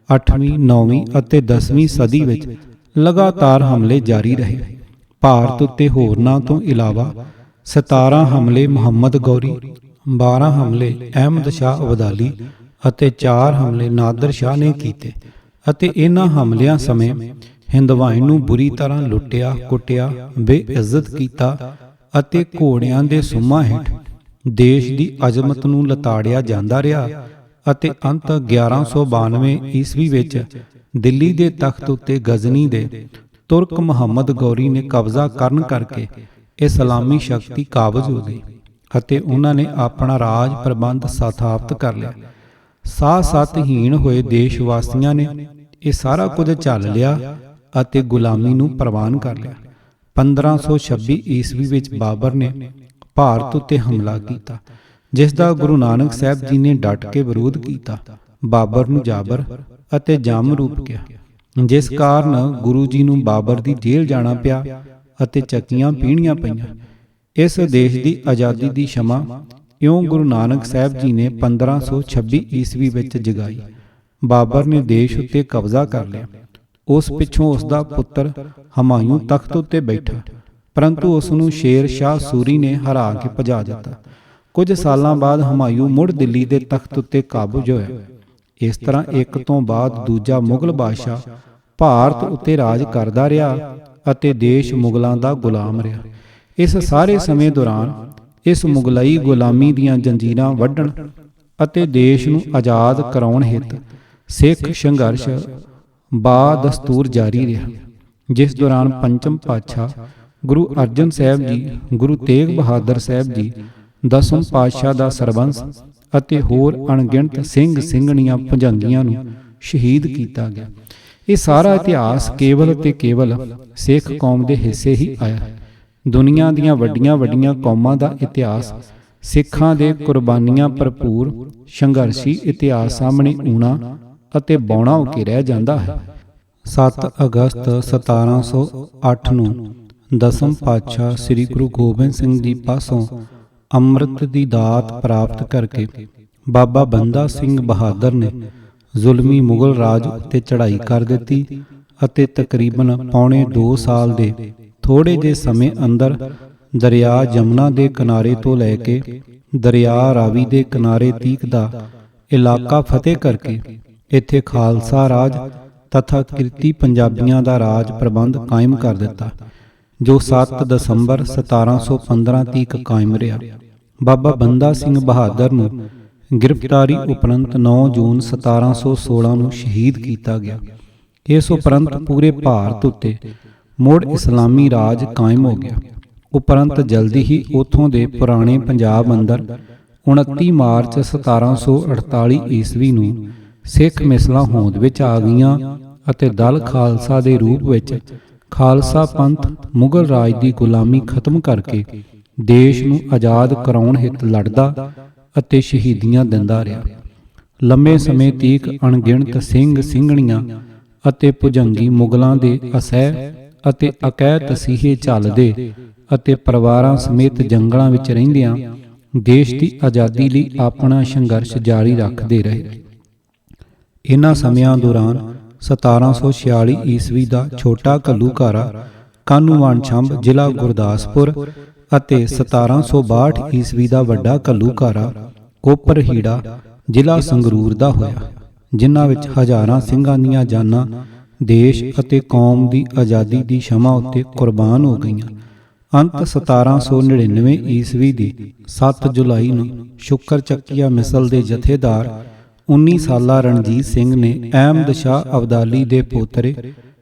8ਵੀਂ, 9ਵੀਂ ਅਤੇ 10ਵੀਂ ਸਦੀ ਵਿੱਚ ਲਗਾਤਾਰ ਹਮਲੇ ਜਾਰੀ ਰਹੇ। ਭਾਰਤ ਉੱਤੇ ਹੋਰਨਾਂ ਤੋਂ ਇਲਾਵਾ 17 ਹਮਲੇ ਮੁਹੰਮਦ ਗੌਰੀ, 12 ਹਮਲੇ ਅਹਿਮਦ ਸ਼ਾਹ ਅਬਦਾਲੀ ਅਤੇ 4 ਹਮਲੇ ਨਾਦਰ ਸ਼ਾਹ ਨੇ ਕੀਤੇ ਅਤੇ ਇਹਨਾਂ ਹਮਲਿਆਂ ਸਮੇਂ ਹਿੰਦਵਾਈ ਨੂੰ ਬੁਰੀ ਤਰ੍ਹਾਂ ਲੁੱਟਿਆ, ਕੁੱਟਿਆ, ਬੇਇੱਜ਼ਤ ਕੀਤਾ ਅਤੇ ਘੋੜਿਆਂ ਦੇ ਸੁੰਮਾਂ ਹੇਠ ਦੇਸ਼ ਦੀ ਅਜ਼ਮਤ ਨੂੰ ਲਤਾੜਿਆ ਜਾਂਦਾ ਰਿਹਾ ਅਤੇ ਅੰਤ 1192 ਈਸਵੀ ਵਿੱਚ ਦਿੱਲੀ ਦੇ ਤਖਤ ਉੱਤੇ ਗਜ਼ਨੀ ਦੇ ਤੁਰਕ ਮੁਹੰਮਦ ਗੌਰੀ ਨੇ ਕਬਜ਼ਾ ਕਰਨ ਕਰਕੇ ਇਸਲਾਮੀ ਸ਼ਕਤੀ ਕਾਬਜ਼ ਹੋ ਗਈ ਅਤੇ ਉਹਨਾਂ ਨੇ ਆਪਣਾ ਰਾਜ ਪ੍ਰਬੰਧ ਸਥਾਪਿਤ ਕਰ ਲਿਆ। ਸਾਹ-ਸਤਹੀਣ ਹੋਏ ਦੇਸ਼ ਵਾਸੀਆਂ ਨੇ ਇਹ ਸਾਰਾ ਕੁਝ ਝੱਲ ਲਿਆ ਅਤੇ ਗੁਲਾਮੀ ਨੂੰ ਪ੍ਰਵਾਨ ਕਰ ਲਿਆ। 1526 ਈਸਵੀ ਵਿੱਚ ਬਾਬਰ ਨੇ ਭਾਰਤ ਉੱਤੇ ਹਮਲਾ ਕੀਤਾ, ਜਿਸ ਦਾ ਗੁਰੂ ਨਾਨਕ ਸਾਹਿਬ ਜੀ ਨੇ ਡਟ ਕੇ ਵਿਰੋਧ ਕੀਤਾ। ਬਾਬਰ ਨੂੰ ਜਾਬਰ ਅਤੇ ਜਮ ਰੂਪ ਕਿਹਾ, ਜਿਸ ਕਾਰਨ ਗੁਰੂ ਜੀ ਨੂੰ ਬਾਬਰ ਦੀ ਜੇਲ੍ਹ ਜਾਣਾ ਪਿਆ ਅਤੇ ਚੱਕੀਆਂ ਪੀਣੀਆਂ ਪਈਆਂ। ਇਸ ਦੇਸ਼ ਦੀ ਆਜ਼ਾਦੀ ਦੀ ਸ਼ਮਾ ਇਉਂ ਗੁਰੂ ਨਾਨਕ ਸਾਹਿਬ ਜੀ ਨੇ 1526 ਈਸਵੀ ਵਿੱਚ ਜਗਾਈ। ਬਾਬਰ ਨੇ ਦੇਸ਼ ਉੱਤੇ ਕਬਜ਼ਾ ਕਰ ਲਿਆ। ਉਸ ਪਿੱਛੋਂ ਉਸ ਦਾ ਪੁੱਤਰ ਹਮਾਯੂੰ ਤਖਤ ਉੱਤੇ ਬੈਠਾ, ਪਰੰਤੂ ਉਸ ਨੂੰ ਸ਼ੇਰ ਸ਼ਾਹ ਸੂਰੀ ਨੇ ਹਰਾ ਕੇ ਭਜਾ ਦਿੱਤਾ। ਕੁਝ ਸਾਲਾਂ ਬਾਅਦ ਹਮਾਯੂੰ ਮੁੜ ਦਿੱਲੀ ਦੇ ਤਖਤ ਉੱਤੇ ਕਾਬਜ਼ ਹੋਇਆ। ਇਸ ਤਰ੍ਹਾਂ ਇੱਕ ਤੋਂ ਬਾਅਦ ਦੂਜਾ ਮੁਗਲ ਬਾਦਸ਼ਾਹ ਭਾਰਤ ਉੱਤੇ ਰਾਜ ਕਰਦਾ ਰਿਹਾ ਅਤੇ ਦੇਸ਼ ਮੁਗਲਾਂ ਦਾ ਗੁਲਾਮ ਰਿਹਾ। ਇਸ ਸਾਰੇ ਸਮੇਂ ਦੌਰਾਨ ਇਸ ਮੁਗਲਈ ਗੁਲਾਮੀ ਦੀਆਂ ਜੰਜੀਰਾਂ ਵੱਢਣ ਅਤੇ ਦੇਸ਼ ਨੂੰ ਆਜ਼ਾਦ ਕਰਾਉਣ ਹਿੱਤ ਸਿੱਖ ਸੰਘਰਸ਼ ਬਾ-ਦਸਤੂਰ ਜਾਰੀ ਰਿਹਾ, ਜਿਸ ਦੌਰਾਨ ਪੰਚਮ ਪਾਤਸ਼ਾਹ ਗੁਰੂ ਅਰਜਨ ਸਾਹਿਬ ਜੀ, ਗੁਰੂ ਤੇਗ ਬਹਾਦਰ ਸਾਹਿਬ ਜੀ, ਦਸਮ ਪਾਤਸ਼ਾਹ ਦਾ ਸਰਬੰਸ ਅਤੇ ਹੋਰ ਅਣਗਿਣਤ ਸਿੰਘ ਸਿੰਘਣੀਆਂ ਭੁਜੰਗੀਆਂ ਨੂੰ ਸ਼ਹੀਦ ਕੀਤਾ ਗਿਆ। ਇਹ ਸਾਰਾ ਇਤਿਹਾਸ ਕੇਵਲ ਤੇ ਕੇਵਲ ਸਿੱਖ ਕੌਮ ਦੇ ਹਿੱਸੇ ਹੀ ਆਇਆ। ਦੁਨੀਆ ਦੀਆਂ ਵੱਡੀਆਂ ਵੱਡੀਆਂ ਕੌਮਾਂ ਦਾ ਇਤਿਹਾਸ ਸਿੱਖਾਂ ਦੇ ਕੁਰਬਾਨੀਆਂ ਭਰਪੂਰ ਸੰਘਰਸ਼ੀ ਇਤਿਹਾਸ ਸਾਹਮਣੇ ਊਣਾ ਅਤੇ ਬੌਣਾ ਹੋ ਕੇ ਰਹਿ ਜਾਂਦਾ ਹੈ। 7 ਅਗਸਤ 1708 ਨੂੰ ਦਸਮ ਪਾਤਸ਼ਾਹ ਸ੍ਰੀ ਗੁਰੂ ਗੋਬਿੰਦ ਸਿੰਘ ਜੀ ਪਾਸੋਂ ਅੰਮ੍ਰਿਤ ਦੀ ਦਾਤ ਪ੍ਰਾਪਤ ਕਰਕੇ ਬਾਬਾ ਬੰਦਾ ਸਿੰਘ ਬਹਾਦਰ ਨੇ ਜ਼ੁਲਮੀ ਮੁਗਲ ਰਾਜ ਉੱਤੇ ਚੜ੍ਹਾਈ ਕਰ ਦਿੱਤੀ ਅਤੇ ਤਕਰੀਬਨ ਪੌਣੇ 2 ਸਾਲ ਦੇ ਥੋੜੇ ਜਿਹੇ ਸਮੇਂ ਅੰਦਰ ਦਰਿਆ ਜਮਨਾ ਦੇ ਕਿਨਾਰੇ ਤੋਂ ਲੈ ਕੇ ਦਰਿਆ ਰਾਵੀ ਦੇ ਕਿਨਾਰੇ ਤੀਕ ਦਾ ਇਲਾਕਾ ਫਤਿਹ ਕਰਕੇ ਇੱਥੇ ਖਾਲਸਾ ਰਾਜ ਤਥਾ ਕਿਰਤੀ ਪੰਜਾਬੀਆਂ ਦਾ ਰਾਜ ਪ੍ਰਬੰਧ ਕਾਇਮ ਕਰ ਦਿੱਤਾ, ਜੋ 7 ਦਸੰਬਰ 1715 ਤੀਕ ਕਾਇਮ ਰਿਹਾ। ਬਾਬਾ ਬੰਦਾ ਸਿੰਘ ਬਹਾਦਰ ਨੂੰ ਗ੍ਰਿਫਤਾਰੀ ਉਪਰੰਤ 9 ਜੂਨ 1716 ਨੂੰ ਸ਼ਹੀਦ ਕੀਤਾ ਗਿਆ। ਇਸ ਉਪਰੰਤ ਪੂਰੇ ਭਾਰਤ ਉੱਤੇ ਮੁੜ ਇਸਲਾਮੀ ਰਾਜ ਕਾਇਮ ਹੋ ਗਿਆ। ਉਪਰੰਤ ਜਲਦੀ ਹੀ ਉੱਥੋਂ ਦੇ ਪੁਰਾਣੇ ਪੰਜਾਬ ਅੰਦਰ 29 ਮਾਰਚ 1748 ਈਸਵੀ ਨੂੰ ਸਿੱਖ ਮਿਸਲਾਂ ਹੋਂਦ ਵਿੱਚ ਆ ਗਈਆਂ ਅਤੇ ਦਲ ਖਾਲਸਾ ਦੇ ਰੂਪ ਵਿੱਚ ਖਾਲਸਾ ਪੰਥ ਮੁਗਲ ਰਾਜ ਦੀ ਗੁਲਾਮੀ ਖਤਮ ਕਰਕੇ ਦੇਸ਼ ਨੂੰ ਆਜ਼ਾਦ ਕਰਾਉਣ ਹਿੱਤ ਲੜਦਾ ਅਤੇ ਸ਼ਹੀਦੀਆਂ ਦਿੰਦਾ ਰਿਹਾ। ਲੰਮੇ ਸਮੇਂ ਤੀਕ ਅਣਗਿਣਤ ਸਿੰਘ ਸਿੰਘਣੀਆਂ ਅਤੇ ਭੁਜੰਗੀ ਮੁਗਲਾਂ ਦੇ ਅਸਹਿ ਅਤੇ ਅਕਹਿ ਤਸੀਹੇ ਝੱਲਦੇ ਅਤੇ ਪਰਿਵਾਰਾਂ ਸਮੇਤ ਜੰਗਲਾਂ ਵਿੱਚ ਰਹਿੰਦਿਆਂ ਦੇਸ਼ ਦੀ ਆਜ਼ਾਦੀ ਲਈ ਆਪਣਾ ਸੰਘਰਸ਼ ਜਾਰੀ ਰੱਖਦੇ ਰਹੇ। ਇਹਨਾਂ ਸਮਿਆਂ ਦੌਰਾਨ 1746 ਈਸਵੀ ਦਾ ਛੋਟਾ ਘੱਲੂਘਾਰਾ ਕਾਹਨੂੰਵਾਨ ਛੰਬ ਜ਼ਿਲ੍ਹਾ ਗੁਰਦਾਸਪੁਰ ਅਤੇ 1762 ਈਸਵੀ ਦਾ ਵੱਡਾ ਘੱਲੂਘਾਰਾ ਕੋਪਰਹੀੜਾ ਜ਼ਿਲ੍ਹਾ ਸੰਗਰੂਰ ਦਾ ਹੋਇਆ, ਜਿਨ੍ਹਾਂ ਵਿੱਚ ਹਜ਼ਾਰਾਂ ਸਿੰਘਾਂ ਦੀਆਂ ਜਾਨਾਂ ਦੇਸ਼ ਅਤੇ ਕੌਮ ਦੀ ਆਜ਼ਾਦੀ ਦੀ ਸ਼ਮਾ ਉੱਤੇ ਕੁਰਬਾਨ ਹੋ ਗਈਆਂ। ਅੰਤ 1799 ਈਸਵੀ ਦੀ 7 ਜੁਲਾਈ ਨੂੰ ਸ਼ੁਕਰ ਚੱਕੀਆ ਮਿਸਲ ਦੇ ਜਥੇਦਾਰ 19 ਸਾਲਾ ਰਣਜੀਤ ਸਿੰਘ ਨੇ ਅਹਿਮਦ ਸ਼ਾਹ ਅਬਦਾਲੀ ਦੇ ਪੋਤਰੇ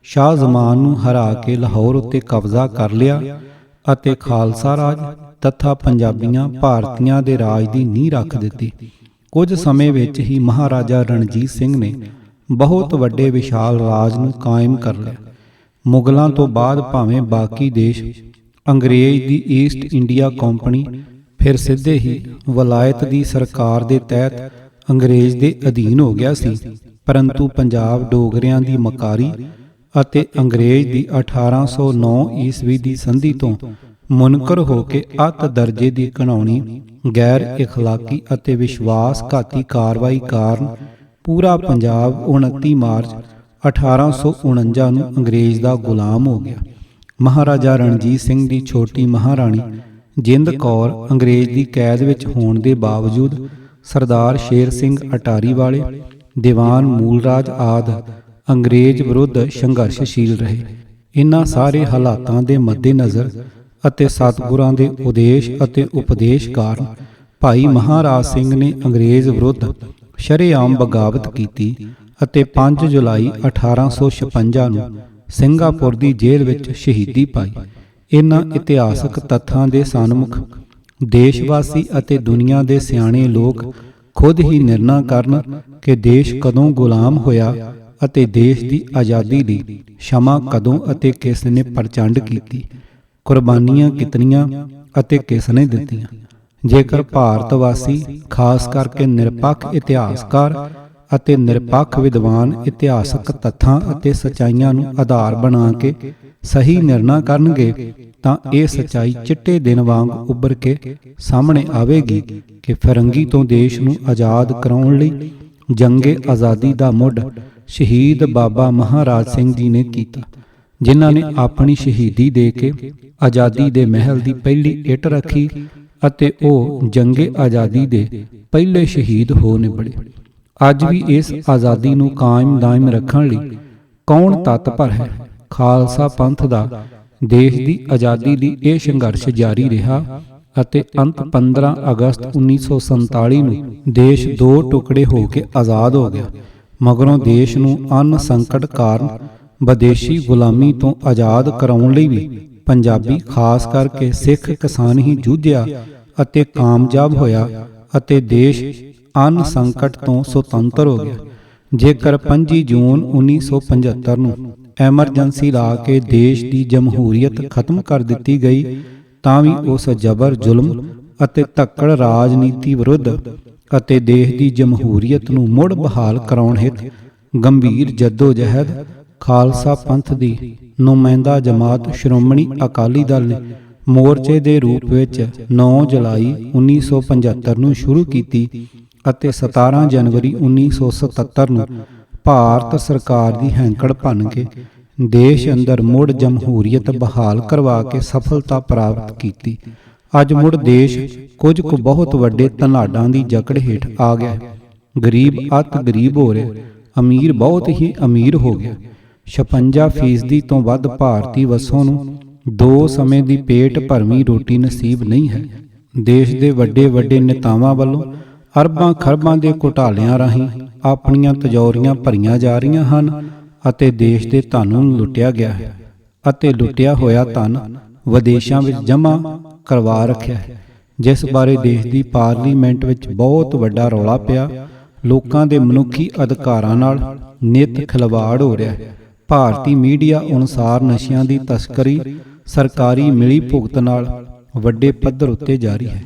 ਸ਼ਾਹ ਜ਼ਮਾਨ ਨੂੰ ਹਰਾ ਕੇ ਲਾਹੌਰ ਉੱਤੇ ਕਬਜ਼ਾ ਕਰ ਲਿਆ ਅਤੇ ਖਾਲਸਾ ਰਾਜ ਤਥਾ ਪੰਜਾਬੀਆਂ ਭਾਰਤੀਆਂ ਦੇ ਰਾਜ ਦੀ ਨੀਂਹ ਰੱਖ ਦਿੱਤੀ। ਕੁਝ ਸਮੇਂ ਵਿੱਚ ਹੀ ਮਹਾਰਾਜਾ ਰਣਜੀਤ ਸਿੰਘ ਨੇ ਬਹੁਤ ਵੱਡੇ ਵਿਸ਼ਾਲ ਰਾਜ ਨੂੰ ਕਾਇਮ ਕਰ ਲਿਆ। ਮੁਗਲਾਂ ਤੋਂ ਬਾਅਦ ਭਾਵੇਂ ਬਾਕੀ ਦੇਸ਼ ਅੰਗਰੇਜ਼ ਦੀ ਈਸਟ ਇੰਡੀਆ ਕੰਪਨੀ ਫਿਰ ਸਿੱਧੇ ਹੀ ਵਲਾਇਤ ਦੀ ਸਰਕਾਰ ਦੇ ਤਹਿਤ ਅੰਗਰੇਜ਼ ਦੇ ਅਧੀਨ ਹੋ ਗਿਆ ਸੀ, ਪਰੰਤੂ ਪੰਜਾਬ ਡੋਗਰਿਆਂ ਦੀ ਮਕਾਰੀ ਅਤੇ ਅੰਗਰੇਜ਼ ਦੀ 1809 ਈਸਵੀ ਦੀ ਸੰਧੀ ਤੋਂ ਮੁਨਕਰ ਹੋ ਕੇ ਅੱਤ ਦਰਜੇ ਦੀ ਘਿਨਾਉਣੀ ਗੈਰ ਇਖਲਾਕੀ ਅਤੇ ਵਿਸ਼ਵਾਸਘਾਤੀ ਕਾਰਵਾਈ ਕਾਰਨ ਪੂਰਾ ਪੰਜਾਬ 29 ਮਾਰਚ 1849 ਨੂੰ ਅੰਗਰੇਜ਼ ਦਾ ਗੁਲਾਮ ਹੋ ਗਿਆ। ਮਹਾਰਾਜਾ ਰਣਜੀਤ ਸਿੰਘ ਦੀ ਛੋਟੀ ਮਹਾਰਾਣੀ ਜਿੰਦ ਕੌਰ ਅੰਗਰੇਜ਼ ਦੀ ਕੈਦ ਵਿੱਚ ਹੋਣ ਦੇ ਬਾਵਜੂਦ ਸਰਦਾਰ ਸ਼ੇਰ ਸਿੰਘ ਅਟਾਰੀ ਵਾਲੇ, ਦੀਵਾਨ ਮੂਲਰਾਜ ਆਦਿ ਅੰਗਰੇਜ਼ ਵਿਰੁੱਧ ਸੰਘਰਸ਼ਸ਼ੀਲ ਰਹੇ। ਇਨ੍ਹਾਂ ਸਾਰੇ ਹਾਲਾਤਾਂ ਦੇ ਮੱਦੇਨਜ਼ਰ ਅਤੇ ਸਤਿਗੁਰਾਂ ਦੇ ਉਦੇਸ਼ ਅਤੇ ਉਪਦੇਸ਼ ਕਾਰਨ ਭਾਈ ਮਹਾਰਾਜ ਸਿੰਘ ਨੇ ਅੰਗਰੇਜ਼ ਵਿਰੁੱਧ ਸ਼ਰੇਆਮ ਬਗਾਵਤ ਕੀਤੀ ਅਤੇ 5 ਜੁਲਾਈ 1856 ਨੂੰ ਸਿੰਗਾਪੁਰ ਦੀ ਜੇਲ੍ਹ ਵਿੱਚ ਸ਼ਹੀਦੀ ਪਾਈ। ਇਨ੍ਹਾਂ ਇਤਿਹਾਸਕ ਤੱਥਾਂ ਦੇ ਸਨਮੁਖ ਦੇਸ਼ਵਾਸੀ ਅਤੇ ਦੁਨੀਆ ਦੇ ਸਿਆਣੇ ਲੋਕ ਖੁਦ ਹੀ ਨਿਰਣਾ ਕਰਨ ਕਿ ਦੇਸ਼ ਕਦੋਂ ਗੁਲਾਮ ਹੋਇਆ ਅਤੇ ਦੇਸ਼ ਦੀ ਆਜ਼ਾਦੀ ਲਈ ਸ਼ਮਾ ਕਦੋਂ ਅਤੇ ਕਿਸ ਨੇ ਪ੍ਰਚੰਡ ਕੀਤੀ, ਕੁਰਬਾਨੀਆਂ ਕਿਤਨੀਆਂ ਅਤੇ ਕਿਸ ਨੇ ਦਿੱਤੀਆਂ। ਜੇਕਰ ਭਾਰਤ ਵਾਸੀ ਖਾਸ ਕਰਕੇ ਨਿਰਪੱਖ ਇਤਿਹਾਸਕਾਰ ਅਤੇ ਨਿਰਪੱਖ ਵਿਦਵਾਨ ਇਤਿਹਾਸਕ ਤੱਥਾਂ ਅਤੇ ਸਚਾਈਆਂ ਨੂੰ ਆਧਾਰ ਬਣਾ ਕੇ ਸਹੀ ਨਿਰਣਾ ਕਰਨਗੇ ਤਾਂ ਇਹ ਸਚਾਈ ਚਿੱਟੇ ਦਿਨ ਵਾਂਗ ਉੱਭਰ ਕੇ ਸਾਹਮਣੇ ਆਵੇਗੀ ਕਿ ਫਿਰੰਗੀ ਤੋਂ ਦੇਸ਼ ਨੂੰ ਆਜ਼ਾਦ ਕਰਾਉਣ ਲਈ ਜੰਗੇ ਆਜ਼ਾਦੀ ਦਾ ਮੁੱਢ ਸ਼ਹੀਦ ਬਾਬਾ ਮਹਾਰਾਜ ਸਿੰਘ ਜੀ ਨੇ ਕੀਤਾ, ਜਿਨ੍ਹਾਂ ਨੇ ਆਪਣੀ ਸ਼ਹੀਦੀ ਦੇ ਕੇ ਆਜ਼ਾਦੀ ਦੇ ਮਹਿਲ ਦੀ ਪਹਿਲੀ ਇੱਟ ਰੱਖੀ ਅਤੇ ਉਹ ਜੰਗੇ ਆਜ਼ਾਦੀ ਦੇ ਪਹਿਲੇ ਸ਼ਹੀਦ ਹੋ ਨਿਬੜੇ। ਅੱਜ ਵੀ ਇਸ ਆਜ਼ਾਦੀ ਨੂੰ ਕਾਇਮ ਦਾਇਮ ਰੱਖਣ ਲਈ ਕੌਣ ਤਤਪਰ ਹੈ? ਖਾਲਸਾ ਪੰਥ ਦਾ ਦੇਸ਼ ਦੀ ਆਜ਼ਾਦੀ ਲਈ ਇਹ ਸੰਘਰਸ਼ ਜਾਰੀ ਰਿਹਾ ਅਤੇ ਅੰਤ 15 ਅਗਸਤ 1947 ਨੂੰ ਦੇਸ਼ ਦੋ ਟੁਕੜੇ ਹੋ ਕੇ ਆਜ਼ਾਦ ਹੋ ਗਿਆ। ਮਗਰੋਂ ਦੇਸ਼ ਨੂੰ ਅੰਨ ਸੰਕਟ ਕਾਰਨ ਵਿਦੇਸ਼ੀ ਗੁਲਾਮੀ ਤੋਂ ਆਜ਼ਾਦ ਕਰਾਉਣ ਲਈ ਵੀ ਪੰਜਾਬੀ ਖਾਸ ਕਰਕੇ ਸਿੱਖ ਕਿਸਾਨ ਹੀ ਜੂਝਿਆ ਅਤੇ ਕਾਮਯਾਬ ਹੋਇਆ ਅਤੇ ਦੇਸ਼ ਅੰਨ ਸੰਕਟ ਤੋਂ ਸੁਤੰਤਰ ਹੋ ਗਿਆ। ਜੇਕਰ 25 ਜੂਨ 1975 ਨੂੰ ਐਮਰਜੈਂਸੀ ਲਾ ਕੇ ਦੇਸ਼ ਦੀ ਜਮਹੂਰੀਅਤ ਖਤਮ ਕਰ ਦਿੱਤੀ ਗਈ ਤਾਂ ਵੀ ਉਸ ਜ਼ਬਰ ਜ਼ੁਲਮ ਅਤੇ ਧੱਕੜ ਰਾਜਨੀਤੀ ਵਿਰੁੱਧ ਅਤੇ ਦੇਸ਼ ਦੀ ਜਮਹੂਰੀਅਤ ਨੂੰ ਮੁੜ ਬਹਾਲ ਕਰਾਉਣ ਹਿੱਤ ਗੰਭੀਰ ਜੱਦੋ-ਜਹਿਦ ਖਾਲਸਾ ਪੰਥ ਦੀ ਨੁਮਾਇੰਦਾ ਜਮਾਤ ਸ਼੍ਰੋਮਣੀ ਅਕਾਲੀ ਦਲ ਨੇ ਮੋਰਚੇ ਦੇ ਰੂਪ ਵਿੱਚ 9 ਜੁਲਾਈ 1975 ਨੂੰ ਸ਼ੁਰੂ ਕੀਤੀ ਅਤੇ 17 ਜਨਵਰੀ 1977 ਨੂੰ ਭਾਰਤ ਸਰਕਾਰ ਦੀ ਹੈਂਕੜ ਭੰਨ ਕੇ ਦੇਸ਼ ਅੰਦਰ ਮੁੜ ਜਮਹੂਰੀਅਤ ਬਹਾਲ ਕਰਵਾ ਕੇ ਸਫਲਤਾ ਪ੍ਰਾਪਤ ਕੀਤੀ। ਅੱਜ ਮੁੜ ਦੇਸ਼ ਕੁਝ ਕੁ ਬਹੁਤ ਵੱਡੇ ਧਨਾਢਾਂ ਦੀ ਜਕੜ ਹੇਠ ਆ ਗਿਆ। ਗਰੀਬ ਅਤ ਗਰੀਬ ਹੋ ਰਿਹਾ, ਅਮੀਰ ਬਹੁਤ ਹੀ ਅਮੀਰ ਹੋ ਗਿਆ। 56% ਤੋਂ ਵੱਧ ਭਾਰਤੀ ਵਸੋਂ ਨੂੰ ਦੋ ਸਮੇਂ ਦੀ ਪੇਟ ਭਰਵੀਂ ਰੋਟੀ ਨਸੀਬ ਨਹੀਂ ਹੈ। ਦੇਸ਼ ਦੇ ਵੱਡੇ ਵੱਡੇ ਨੇਤਾਵਾਂ ਵੱਲੋਂ ਅਰਬਾਂ ਖਰਬਾਂ ਦੇ ਘੁਟਾਲਿਆਂ ਰਾਹੀਂ ਆਪਣੀਆਂ ਤਿਜੋਰੀਆਂ ਭਰੀਆਂ ਜਾ ਰਹੀਆਂ ਹਨ ਅਤੇ ਦੇਸ਼ ਦੇ ਧਨ ਨੂੰ ਲੁੱਟਿਆ ਗਿਆ ਹੈ ਅਤੇ ਲੁੱਟਿਆ ਹੋਇਆ ਧਨ ਵਿਦੇਸ਼ਾਂ ਵਿੱਚ ਜਮ੍ਹਾਂ ਕਰਵਾ ਰੱਖਿਆ ਹੈ, ਜਿਸ ਬਾਰੇ ਦੇਸ਼ ਦੀ ਪਾਰਲੀਮੈਂਟ ਵਿੱਚ ਬਹੁਤ ਵੱਡਾ ਰੌਲਾ ਪਿਆ। ਲੋਕਾਂ ਦੇ ਮਨੁੱਖੀ ਅਧਿਕਾਰਾਂ ਨਾਲ ਨਿੱਤ ਖਿਲਵਾੜ ਹੋ ਰਿਹਾ ਹੈ। ਭਾਰਤੀ ਮੀਡੀਆ ਅਨੁਸਾਰ ਨਸ਼ਿਆਂ ਦੀ ਤਸਕਰੀ ਸਰਕਾਰੀ ਮਿਲੀ ਭੁਗਤ ਨਾਲ ਵੱਡੇ ਪੱਧਰ ਉੱਤੇ ਜਾਰੀ ਹੈ।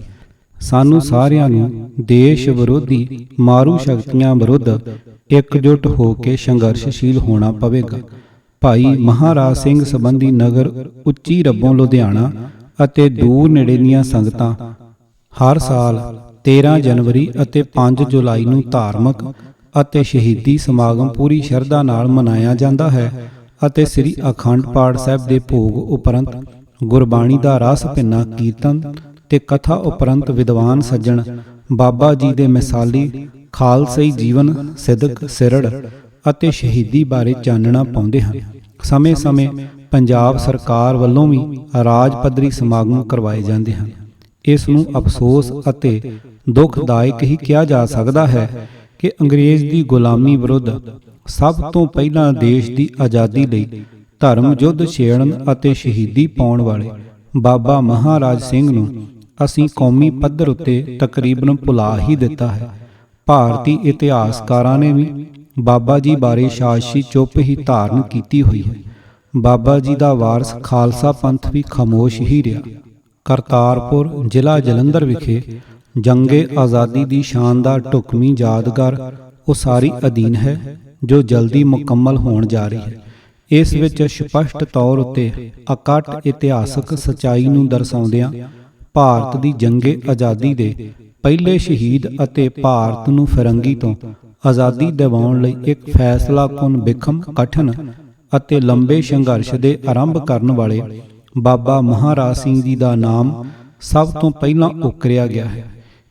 ਸਾਨੂੰ ਸਾਰਿਆਂ ਨੂੰ ਦੇਸ਼ ਵਿਰੋਧੀ ਮਾਰੂ ਸ਼ਕਤੀਆਂ ਵਿਰੁੱਧ ਇਕਜੁੱਟ ਹੋ ਕੇ ਸੰਘਰਸ਼ਸ਼ੀਲ ਹੋਣਾ ਪਵੇਗਾ। ਭਾਈ ਮਹਾਰਾਜ ਸਿੰਘ ਸੰਬੰਧੀ ਨਗਰ ਉੱਚੀ ਰੱਬੋਂ ਲੁਧਿਆਣਾ ਅਤੇ ਦੂਰ ਨੇੜੇ ਦੀਆਂ ਸੰਗਤਾਂ ਹਰ ਸਾਲ 13 ਜਨਵਰੀ ਅਤੇ 5 ਜੁਲਾਈ ਨੂੰ ਧਾਰਮਿਕ ਅਤੇ ਸ਼ਹੀਦੀ ਸਮਾਗਮ ਪੂਰੀ ਸ਼ਰਧਾ ਨਾਲ ਮਨਾਇਆ ਜਾਂਦਾ ਹੈ ਅਤੇ ਸ੍ਰੀ ਅਖੰਡ ਪਾਠ ਸਾਹਿਬ ਦੇ ਭੋਗ ਉਪਰੰਤ ਗੁਰਬਾਣੀ ਦਾ ਰਸ ਭਿੰਨਾ ਕੀਰਤਨ ਤੇ ਕਥਾ ਉਪਰੰਤ ਵਿਦਵਾਨ ਸੱਜਣ ਬਾਬਾ ਜੀ ਦੇ ਮਿਸਾਲੀ ਖਾਲਸਈ ਜੀਵਨ ਸਿਦਕ ਸਿਰੜ ਅਤੇ ਸ਼ਹੀਦੀ ਬਾਰੇ ਚਾਨਣਾ ਪਾਉਂਦੇ ਹਨ। ਸਮੇਂ-ਸਮੇਂ ਪੰਜਾਬ ਸਰਕਾਰ ਵੱਲੋਂ ਵੀ ਰਾਜ ਪੱਧਰੀ ਸਮਾਗਮ ਕਰਵਾਏ ਜਾਂਦੇ ਹਨ। ਇਸ ਨੂੰ ਅਫਸੋਸ ਅਤੇ ਦੁਖਦਾਇਕ ਹੀ ਕਿਹਾ ਜਾ ਸਕਦਾ ਹੈ ਕਿ ਅੰਗਰੇਜ਼ ਦੀ ਗੁਲਾਮੀ ਵਿਰੁੱਧ ਸਭ ਤੋਂ ਪਹਿਲਾਂ ਦੇਸ਼ ਦੀ ਆਜ਼ਾਦੀ ਲਈ ਧਰਮ ਯੁੱਧ ਛੇੜਨ ਅਤੇ ਸ਼ਹੀਦੀ ਪਾਉਣ ਵਾਲੇ ਬਾਬਾ ਮਹਾਰਾਜ ਸਿੰਘ ਨੂੰ ਅਸੀਂ ਕੌਮੀ ਪੱਧਰ ਉੱਤੇ ਤਕਰੀਬਨ ਭੁਲਾ ਹੀ ਦਿੱਤਾ ਹੈ। ਭਾਰਤੀ ਇਤਿਹਾਸਕਾਰਾਂ ਨੇ ਵੀ ਬਾਬਾ ਜੀ ਬਾਰੇ ਸਾਜ਼ਿਸ਼ੀ ਚੁੱਪ ਹੀ ਧਾਰਨ ਕੀਤੀ ਹੋਈ ਹੈ। ਬਾਬਾ ਜੀ ਦਾ ਵਾਰਸ ਖਾਲਸਾ ਪੰਥ ਵੀ ਖਾਮੋਸ਼ ਹੀ ਰਿਹਾ। ਕਰਤਾਰਪੁਰ ਜ਼ਿਲ੍ਹਾ ਜਲੰਧਰ ਵਿਖੇ ਜੰਗੇ ਆਜ਼ਾਦੀ ਦੀ ਸ਼ਾਨਦਾਰ ਢੁਕਵੀਂ ਯਾਦਗਾਰ ਉਸਾਰੀ ਅਧੀਨ ਹੈ, ਜੋ ਜਲਦੀ ਮੁਕੰਮਲ ਹੋਣ ਜਾ ਰਹੀ ਹੈ। ਇਸ ਵਿੱਚ ਸਪਸ਼ਟ ਤੌਰ ਉੱਤੇ ਅਕੱਟ ਇਤਿਹਾਸਕ ਸੱਚਾਈ ਨੂੰ ਦਰਸਾਉਂਦਿਆਂ ਭਾਰਤ ਦੀ ਜੰਗੇ ਆਜ਼ਾਦੀ ਦੇ ਪਹਿਲੇ ਸ਼ਹੀਦ ਅਤੇ ਭਾਰਤ ਨੂੰ ਫਿਰੰਗੀ ਤੋਂ ਆਜ਼ਾਦੀ ਦਿਵਾਉਣ ਲਈ ਇੱਕ ਫੈਸਲਾਕੁਨ ਬਿਖਮ ਕਠਨ ਅਤੇ ਲੰਬੇ ਸੰਘਰਸ਼ ਦੇ ਆਰੰਭ ਕਰਨ ਵਾਲੇ ਬਾਬਾ ਮਹਾਰਾਜ ਸਿੰਘ ਜੀ ਦਾ ਨਾਮ ਸਭ ਤੋਂ ਪਹਿਲਾਂ ਉਕਰਿਆ ਗਿਆ ਹੈ।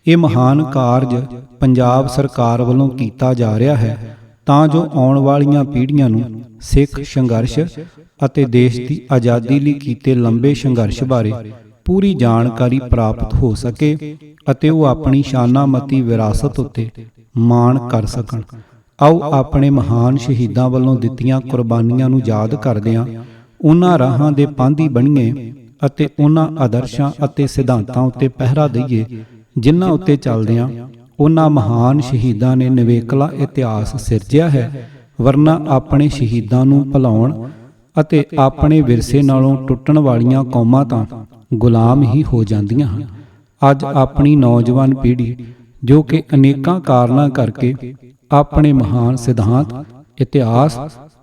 ਇਹ ਮਹਾਨ ਕਾਰਜ ਪੰਜਾਬ ਸਰਕਾਰ ਵੱਲੋਂ ਕੀਤਾ ਜਾ ਰਿਹਾ ਹੈ ਤਾਂ ਜੋ ਆਉਣ ਵਾਲੀਆਂ ਪੀੜ੍ਹੀਆਂ ਨੂੰ ਸਿੱਖ ਸੰਘਰਸ਼ ਅਤੇ ਦੇਸ਼ ਦੀ ਆਜ਼ਾਦੀ ਲਈ ਕੀਤੇ ਲੰਬੇ ਸੰਘਰਸ਼ ਬਾਰੇ ਪੂਰੀ ਜਾਣਕਾਰੀ ਪ੍ਰਾਪਤ ਹੋ ਸਕੇ ਅਤੇ ਉਹ ਆਪਣੀ ਸ਼ਾਨਾਮਤੀ ਵਿਰਾਸਤ ਉੱਤੇ ਮਾਣ ਕਰ ਸਕਣ। ਆਓ ਆਪਣੇ ਮਹਾਨ ਸ਼ਹੀਦਾਂ ਵੱਲੋਂ ਦਿੱਤੀਆਂ ਕੁਰਬਾਨੀਆਂ ਨੂੰ ਯਾਦ ਕਰਦਿਆਂ ਉਹਨਾਂ ਰਾਹਾਂ ਦੇ ਪਾਂਧੀ ਬਣੀਏ ਅਤੇ ਉਹਨਾਂ ਆਦਰਸ਼ਾਂ ਅਤੇ ਸਿਧਾਂਤਾਂ ਉੱਤੇ ਪਹਿਰਾ ਦਈਏ ਜਿਨ੍ਹਾਂ ਉੱਤੇ ਚੱਲਦਿਆਂ ਉਹਨਾਂ ਮਹਾਨ ਸ਼ਹੀਦਾਂ ਨੇ ਨਿਵੇਕਲਾ ਇਤਿਹਾਸ ਸਿਰਜਿਆ ਹੈ। ਵਰਨਾ ਆਪਣੇ ਸ਼ਹੀਦਾਂ ਨੂੰ ਭੁਲਾਉਣ ਅਤੇ ਆਪਣੇ ਵਿਰਸੇ ਨਾਲੋਂ ਟੁੱਟਣ ਵਾਲੀਆਂ ਕੌਮਾਂ ਤਾਂ ਗੁਲਾਮ ਹੀ ਹੋ ਜਾਂਦੀਆਂ ਹਨ। ਅੱਜ ਆਪਣੀ ਨੌਜਵਾਨ ਪੀੜ੍ਹੀ ਜੋ ਕਿ ਅਨੇਕਾਂ ਕਾਰਨਾਂ ਕਰਕੇ ਆਪਣੇ ਮਹਾਨ ਸਿਧਾਂਤ, ਇਤਿਹਾਸ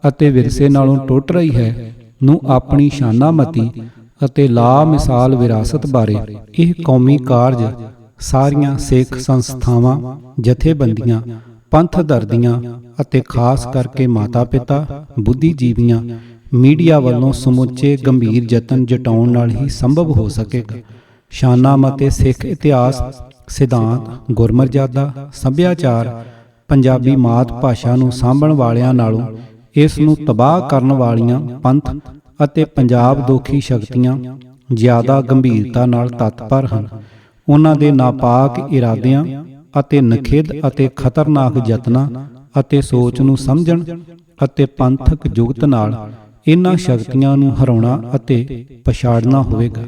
ਅਤੇ ਵਿਰਸੇ ਨਾਲੋਂ ਟੁੱਟ ਰਹੀ ਹੈ, ਨੂੰ ਆਪਣੀ ਸ਼ਾਨਾਮਤੀ ਅਤੇ ਲਾਮਿਸਾਲ ਵਿਰਾਸਤ ਬਾਰੇ ਇਹ ਕੌਮੀ ਕਾਰਜ ਸਾਰੀਆਂ ਸਿੱਖ ਸੰਸਥਾਵਾਂ, ਜਥੇਬੰਦੀਆਂ, ਪੰਥ ਦਰਦੀਆਂ ਅਤੇ ਖਾਸ ਕਰਕੇ ਮਾਤਾ-ਪਿਤਾ, ਬੁੱਧੀਜੀਵੀਆਂ, ਮੀਡੀਆ ਵੱਲੋਂ ਸਮੁੱਚੇ ਗੰਭੀਰ ਯਤਨ ਜਟਾਉਣ ਨਾਲ ਹੀ ਸੰਭਵ ਹੋ ਸਕੇਗਾ। ਸ਼ਾਨਾਮਤੇ ਸਿੱਖ ਇਤਿਹਾਸ, ਸਿਧਾਂਤ, ਗੁਰਮਰਜ਼ਾਦਾ, ਸੱਭਿਆਚਾਰ, ਪੰਜਾਬੀ ਮਾਤ ਭਾਸ਼ਾ ਨੂੰ ਸਾਂਭਣ ਵਾਲਿਆਂ ਨਾਲੋਂ ਇਸ ਨੂੰ ਤਬਾਹ ਕਰਨ ਵਾਲੀਆਂ ਪੰਥ ਅਤੇ ਪੰਜਾਬ ਦੋਖੀ ਸ਼ਕਤੀਆਂ ਜ਼ਿਆਦਾ ਗੰਭੀਰਤਾ ਨਾਲ ਤਤਪਰ ਹਨ। ਉਹਨਾਂ ਦੇ ਨਾਪਾਕ ਇਰਾਦਿਆਂ ਅਤੇ ਨਖਿੱਧ ਅਤੇ ਖਤਰਨਾਕ ਯਤਨਾਂ ਅਤੇ ਸੋਚ ਨੂੰ ਸਮਝਣ ਅਤੇ ਪੰਥਕ ਜੁਗਤ ਨਾਲ ਇਹਨਾਂ ਸ਼ਕਤੀਆਂ ਨੂੰ ਹਰਾਉਣਾ ਅਤੇ ਪਛਾੜਨਾ ਹੋਵੇਗਾ।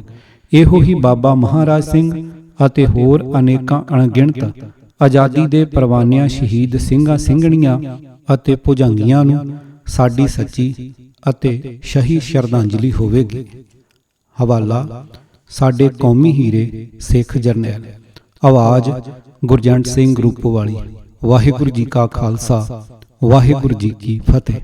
ਇਹੋ ਹੀ ਬਾਬਾ ਮਹਾਰਾਜ ਸਿੰਘ ਅਤੇ ਹੋਰ ਅਨੇਕਾਂ ਅਣਗਿਣਤ ਆਜ਼ਾਦੀ ਦੇ ਪਰਵਾਨਿਆਂ ਸ਼ਹੀਦ ਸਿੰਘਾਂ ਸਿੰਘਣੀਆਂ ਅਤੇ ਭੁਜੰਗੀਆਂ ਨੂੰ ਸਾਡੀ ਸੱਚੀ ਅਤੇ ਸਹੀ ਸ਼ਰਧਾਂਜਲੀ ਹੋਵੇਗੀ। ਹਵਾਲਾ ਸਾਡੇ ਕੌਮੀ ਹੀਰੇ ਸਿੱਖ ਜਰਨੈਲ। ਆਵਾਜ਼ ਗੁਰਜੰਟ ਸਿੰਘ ਰੂਪੋਵਾਲੀ। ਵਾਹਿਗੁਰੂ ਜੀ ਕਾ ਖਾਲਸਾ, ਵਾਹਿਗੁਰੂ ਜੀ ਕੀ ਫਤਿਹ।